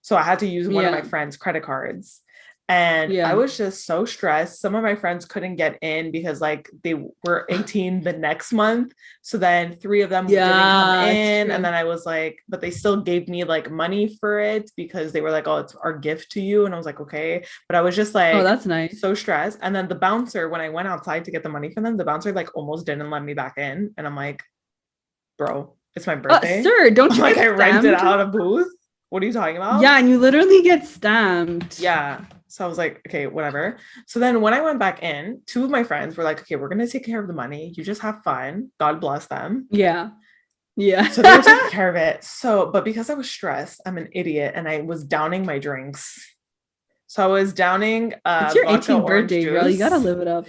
A: so I had to use one of my
B: Yeah.
A: friend's credit cards. And I
B: Yeah.
A: was just so stressed. Some of my friends couldn't get in because like they were 18 the next month. So then three of them didn't come
B: Yeah,
A: in. And
B: true.
A: then I was like, but they still gave me like money for it because they were like, oh, it's our gift to you. And I was like, okay. But I was just
B: Oh,
A: like
B: that's nice.
A: so stressed. And then the bouncer, when I went outside to get the money from them, the bouncer like almost didn't let me back in. And I'm like, bro, it's my birthday.
B: Sir, don't
A: I'm
B: you
A: like,
B: get
A: I rented
B: stamped?
A: out a booth. What are you talking about?
B: Yeah, and you literally get stamped.
A: Yeah. So I was like, okay, whatever. So then when I went back in, two of my friends were like, okay, we're going to take care of the money. You just have fun. God bless them.
B: Yeah. Yeah.
A: So they were taking care of it. So, but because I was stressed, I'm an idiot and I was downing my drinks. So I was downing
B: It's your
A: vodka
B: 18th
A: orange
B: birthday, girl. You gotta
A: juice
B: live it up.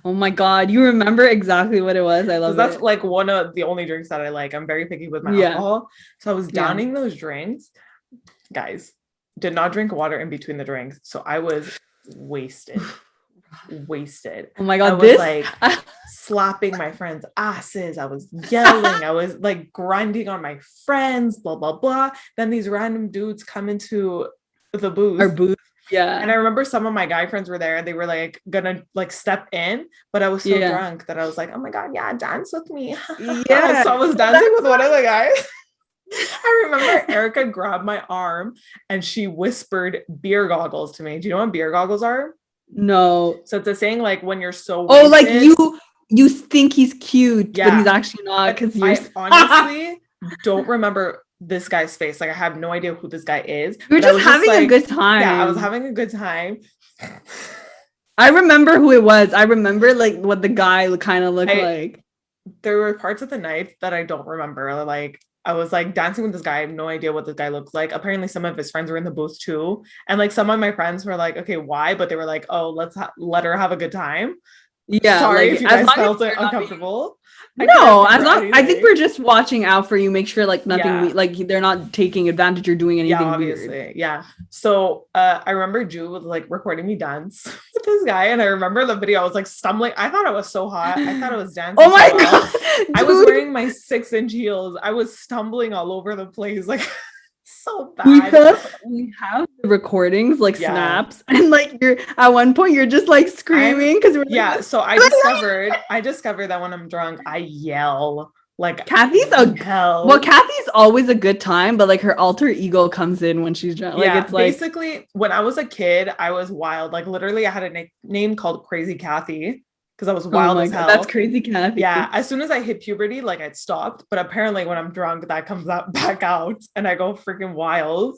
B: Oh my God. You remember exactly what it was. I
A: because
B: love
A: that's
B: it.
A: like one of the only drinks that I like. I'm very picky with my
B: Yeah.
A: alcohol. So I was
B: Yeah.
A: downing those drinks. Guys, did not drink water in between the drinks. So I was wasted. Wasted.
B: Oh my
A: I
B: God.
A: was
B: This.
A: like slapping my friends' asses. I was yelling. I was like grinding on my friends, blah, blah, blah. Then these random dudes come into the
B: Our
A: booth.
B: booth.
A: And I
B: Yeah.
A: remember some of my guy friends were there and they were like gonna like step in, but I was so
B: Yeah.
A: drunk that I was like, oh my God, yeah, dance with me.
B: Yeah.
A: So I was dancing with one of the guys. I remember Erica grabbed my arm and she whispered beer goggles to me. Do you know what beer goggles are?
B: No.
A: So it's a saying like when you're so
B: Oh, like
A: wasted.
B: you think he's cute, but he's
A: Yeah.
B: actually not
A: But
B: because you're
A: I honestly don't remember this guy's face. Like I have no idea who this guy is.
B: you're
A: But I
B: just
A: was just
B: having a
A: like,
B: good
A: yeah, I was
B: time.
A: having a good time.
B: I remember who it was. I remember like what the guy kind of looked
A: I
B: like.
A: There were parts of the night that I don't remember. Like I was like dancing with this guy. I have no idea what this guy looked like. Apparently, some of his friends were in the booth too, and like some of my friends were like, "Okay, why?" But they were like, "Oh, let her have a good time."
B: Yeah,
A: Sorry
B: like
A: if you
B: as
A: guys
B: long as
A: felt
B: you're not being
A: uncomfortable. I couldn't
B: no, as
A: remember
B: long I think
A: anything.
B: we're just watching out for you, make sure like nothing
A: Yeah,
B: like they're not taking advantage or doing
A: yeah,
B: anything weird.
A: obviously, yeah. So I remember Ju was like recording me dance with this guy, and I remember the video. I was like stumbling. I thought I was so hot. I thought I was dancing
B: Oh
A: so
B: my
A: well.
B: God,
A: I was
B: dude.
A: wearing my 6-inch heels. I was stumbling all over the place, like so
B: We
A: bad.
B: have we have the recordings like
A: Yeah.
B: snaps and like you're at one point you're just like
A: I'm
B: screaming because we're like
A: yeah, so I discovered that when I'm drunk, I yell. Like
B: Kathy's a well,
A: yell.
B: Kathy's always a good time, but like her alter ego comes in when she's drunk. Like
A: Yeah,
B: it's like
A: basically when I was a kid, I was wild. Like literally I had a name called Crazy Kathy because I was
B: oh
A: wild
B: my
A: as
B: God, that's
A: hell.
B: crazy, Kathy.
A: Yeah, as soon as I hit puberty, like I'd stopped, but apparently when I'm drunk, that comes out back out and I go freaking wild.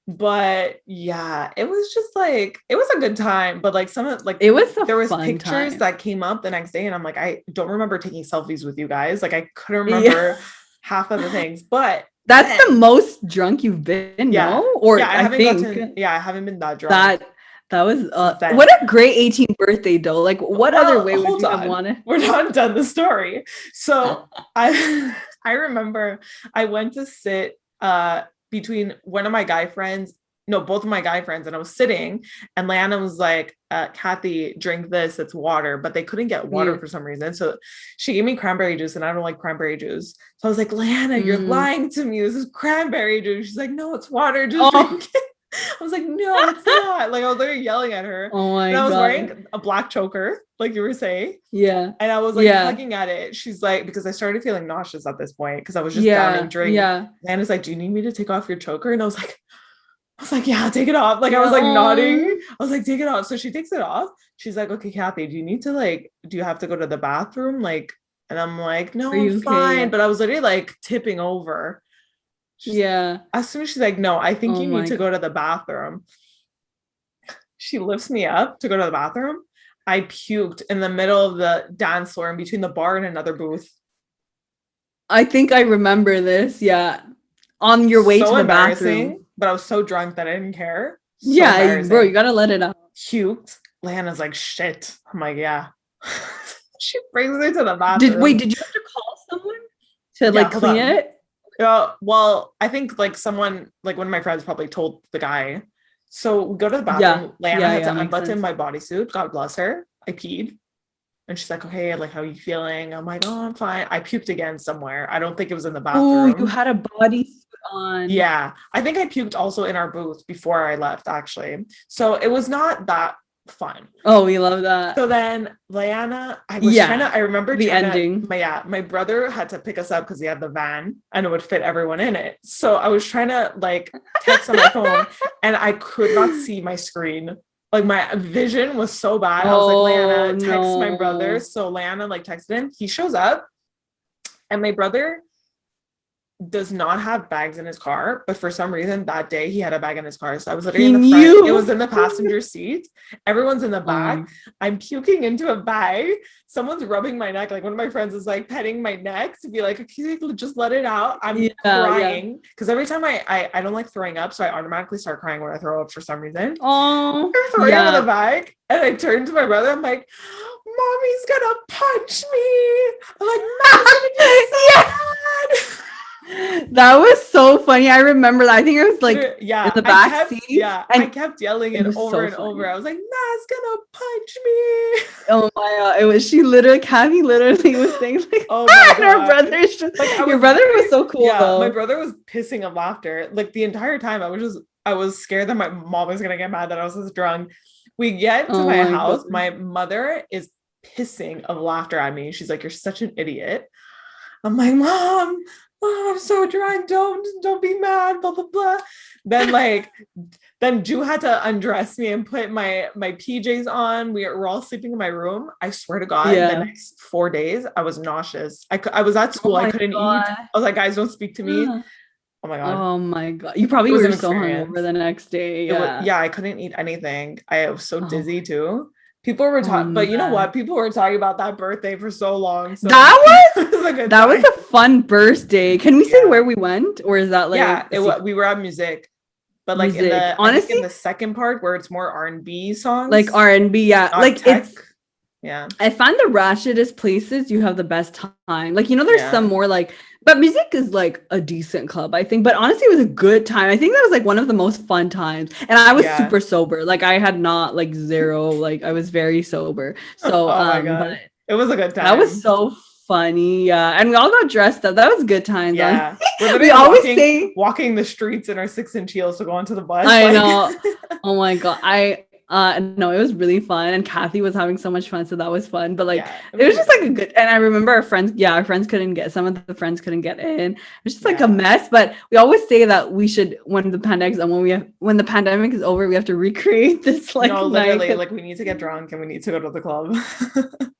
A: But yeah, it was just like it was a good time, but like some of like
B: It was a
A: there was
B: fun
A: pictures
B: time.
A: that came up the next day and I'm like I don't remember taking selfies with you guys. Like I couldn't
B: Yeah.
A: remember half of the things. But
B: That's the
A: then
B: most drunk you've been,
A: yeah.
B: no?
A: Yeah,
B: Or I think
A: I haven't been that drunk
B: that that was
A: since then.
B: what a great 18th birthday though. Like what other
A: Well,
B: way would
A: hold
B: you have
A: on.
B: wanted?
A: We're not done the story. So I I remember I went to sit between one of my guy friends, no, both of my guy friends, and I was sitting, and Leanna was like, Kathy, drink this, it's water. But they couldn't get water
B: Yeah.
A: for some reason. So she gave me cranberry juice, and I don't like cranberry juice. So I was like, Leanna, you're
B: Mm.
A: lying to me. This is cranberry juice. She's like, no, it's water, just
B: Oh,
A: drink it. I was like, no, it's not. Like I was literally yelling at her.
B: oh my
A: And I was
B: God.
A: wearing a black choker, like you were saying.
B: Yeah.
A: And I was like
B: Yeah.
A: tugging at it. She's like, because I started feeling nauseous at this point because I was just downing
B: Yeah.
A: drink.
B: Yeah.
A: Leanna's like, do you need me to take off your choker? And I was like, yeah, take it off. Like I was
B: Yeah.
A: like nodding. I was like, take it off. So she takes it off. She's like, okay, Kathy, do you have to go to the bathroom? Like, and I'm like,
B: Are
A: no, I'm
B: you okay?
A: fine.
B: Yeah.
A: But I was literally like tipping over.
B: Yeah.
A: As soon as she's like, no, I think
B: Oh
A: you need
B: my
A: to
B: God.
A: go to the bathroom. She lifts me up to go to the bathroom. I puked in the middle of the dance floor in between the bar and another booth.
B: I think I remember this. Yeah. On your way to
A: So
B: the
A: embarrassing,
B: bathroom.
A: but I was so drunk that I didn't care. So
B: Yeah, bro, you
A: embarrassing.
B: gotta let it out.
A: Puked. Lana's like, shit. I'm like, yeah. She brings me to the
B: Wait,
A: bathroom.
B: did you have to call someone to
A: Yeah,
B: like
A: hold
B: clean
A: on.
B: it?
A: Well, I think like someone, like one of my friends probably told the guy. So we go to the
B: Yeah.
A: bathroom. Lana
B: Yeah,
A: had
B: yeah,
A: to
B: makes
A: unbutton
B: sense.
A: my bodysuit. God bless her. I peed. And she's like, okay, like, how are you feeling? I'm like, oh, I'm fine. I puked again somewhere. I don't think it was in the
B: Oh, you
A: bathroom.
B: had a bodysuit on.
A: Yeah. I think I puked also in our booth before I left, actually. So it was not that fun.
B: Oh, we love that.
A: So then Leanna,
B: Yeah.
A: I remember
B: The
A: trying to,
B: ending.
A: my brother had to pick us up because he had the van and it would fit everyone in it. So I was trying to like text on my phone and I could not see my screen. Like my vision was so bad. I was like,
B: Oh
A: Leanna, text my brother.
B: no.
A: So Leanna like texted him. He shows up and my brother does not have bags in his car, but for some reason that day he had a bag in his car. So I was literally
B: He
A: in the front. It was
B: knew.
A: in the passenger seat. Everyone's in the
B: Oh my.
A: back. I'm puking into a bag. Someone's rubbing my neck. Like one of my friends is like petting my neck to be like, okay, just let it out. I'm
B: Yeah, yeah.
A: crying because every time I don't like throwing up, so I automatically start crying when I throw up for some reason.
B: Oh,
A: I'm throwing up in the
B: yeah.
A: bag, and I turn to my brother. I'm like, "Mommy's gonna punch me." I'm like, "Mom's gonna be
B: Yeah.
A: so mad."
B: That was so funny. I remember that. I think I was like in
A: Yeah,
B: the back seat
A: I
B: and
A: kept yelling
B: it
A: it
B: was
A: over
B: so
A: and over.
B: funny.
A: I was like, Ma's gonna punch me.
B: Oh my god. It was she literally Kathy literally was saying like
A: Oh my
B: and her
A: god.
B: brother's just
A: Like I
B: your
A: was
B: brother was
A: literally,
B: so cool
A: yeah, my
B: though.
A: brother was pissing of laughter. Like the entire time I was scared that my mom was gonna get mad that I was just drunk. We get to
B: Oh
A: my
B: my
A: house,
B: god.
A: my mother is pissing of laughter at me. She's like, "You're such an idiot." I'm like, Mom, I'm so drunk. Don't be mad. Blah blah blah. Then like, then Ju had to undress me and put my PJs on. We were all sleeping in my room. I swear to God, the
B: Yeah.
A: next 4 days I was nauseous. I was at
B: Oh
A: school. I
B: my
A: couldn't eat.
B: god.
A: I was like, guys, don't speak to me. Oh my God,
B: Oh my god. You
A: it
B: probably
A: was
B: were
A: an
B: so hungover
A: experience.
B: the next day.
A: It was,
B: Yeah.
A: yeah, I couldn't eat anything. I was so
B: Oh
A: dizzy
B: my.
A: too. People were
B: Oh
A: talking, but you know
B: man.
A: what? People were talking about that birthday for so long, so
B: That was
A: it was a good
B: that was
A: time.
B: a fun birthday. Can we say
A: Yeah.
B: where we went or is that like
A: Yeah,
B: a secret?
A: we were at music, but like in
B: Music.
A: the I think
B: Honestly,
A: in the second part where it's more R&B
B: like
A: songs,
B: R&B, yeah.
A: not
B: Like
A: tech. Yeah.
B: I find the ratchetest places you have the best time. Like, there's some
A: Yeah.
B: more like, but music is like a decent club, I think. But honestly, it was a good time. I think that was like one of the most fun times. And I was
A: Yeah.
B: super sober. Like I had not like zero, like I was very sober. So,
A: Oh my
B: but
A: God. It was a good
B: that was
A: time.
B: so funny. Yeah. And we all got dressed up. That was good times on.
A: Yeah. We're
B: We
A: literally
B: always say
A: walking the streets in our 6-inch heels to go onto the bus.
B: I
A: Like
B: know. Oh my God. No, it was really fun. And Kathy was having so much fun. So that was fun. But like
A: yeah, it
B: it
A: was a
B: was
A: good
B: just like a
A: time.
B: good and I remember our friends couldn't get some of the friends couldn't get in. It was just like a
A: Yeah.
B: mess. But we always say that we should when the pandemic is over, we have to recreate this like
A: No,
B: night
A: literally,
B: because
A: like we need to get drunk and we need to go to the club.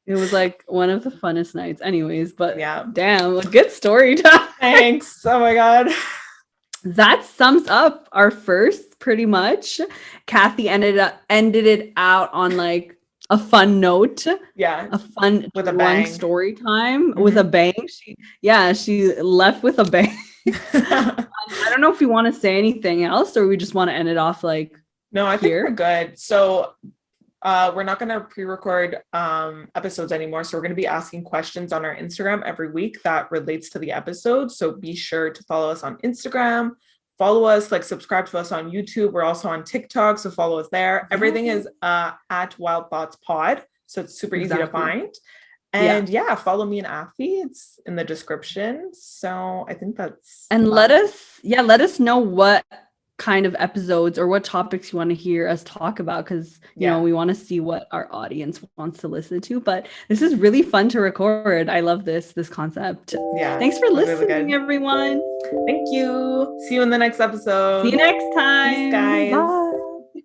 B: it was like one of the funnest nights anyways. But
A: Yeah.
B: damn, a good story time.
A: Thanks. Oh my God.
B: That sums up our first pretty much. Kathy ended it out on like a fun note,
A: Yeah.
B: a fun
A: With a
B: drunk
A: bang.
B: story time with a
A: Mhm.
B: bang. She left with a bang. I don't know if we want to say anything else or we just want to end it off like
A: No, I think we're
B: here.
A: good. So we're not going to pre-record episodes anymore, so we're going to be asking questions on our Instagram every week that relates to the episode. So be sure to follow us on Instagram, follow us, like subscribe to us on YouTube. We're also on TikTok, so follow us there. Everything
B: Yeah,
A: is at Wild Thoughts Pod, so it's super easy to
B: exactly.
A: find.
B: Yeah.
A: And yeah, follow me and Afi. It's in the description. So I think that's
B: And
A: about it.
B: let us know what kind of episodes or what topics you want to hear us talk about because
A: Yeah.
B: we want to see what our audience wants to listen to. But this is really fun to record. I love this concept.
A: Yeah.
B: Thanks for
A: It was really
B: listening,
A: good.
B: everyone.
A: Thank you. See you in the next
B: See
A: episode.
B: you next
A: Peace,
B: time.
A: guys.
B: Bye.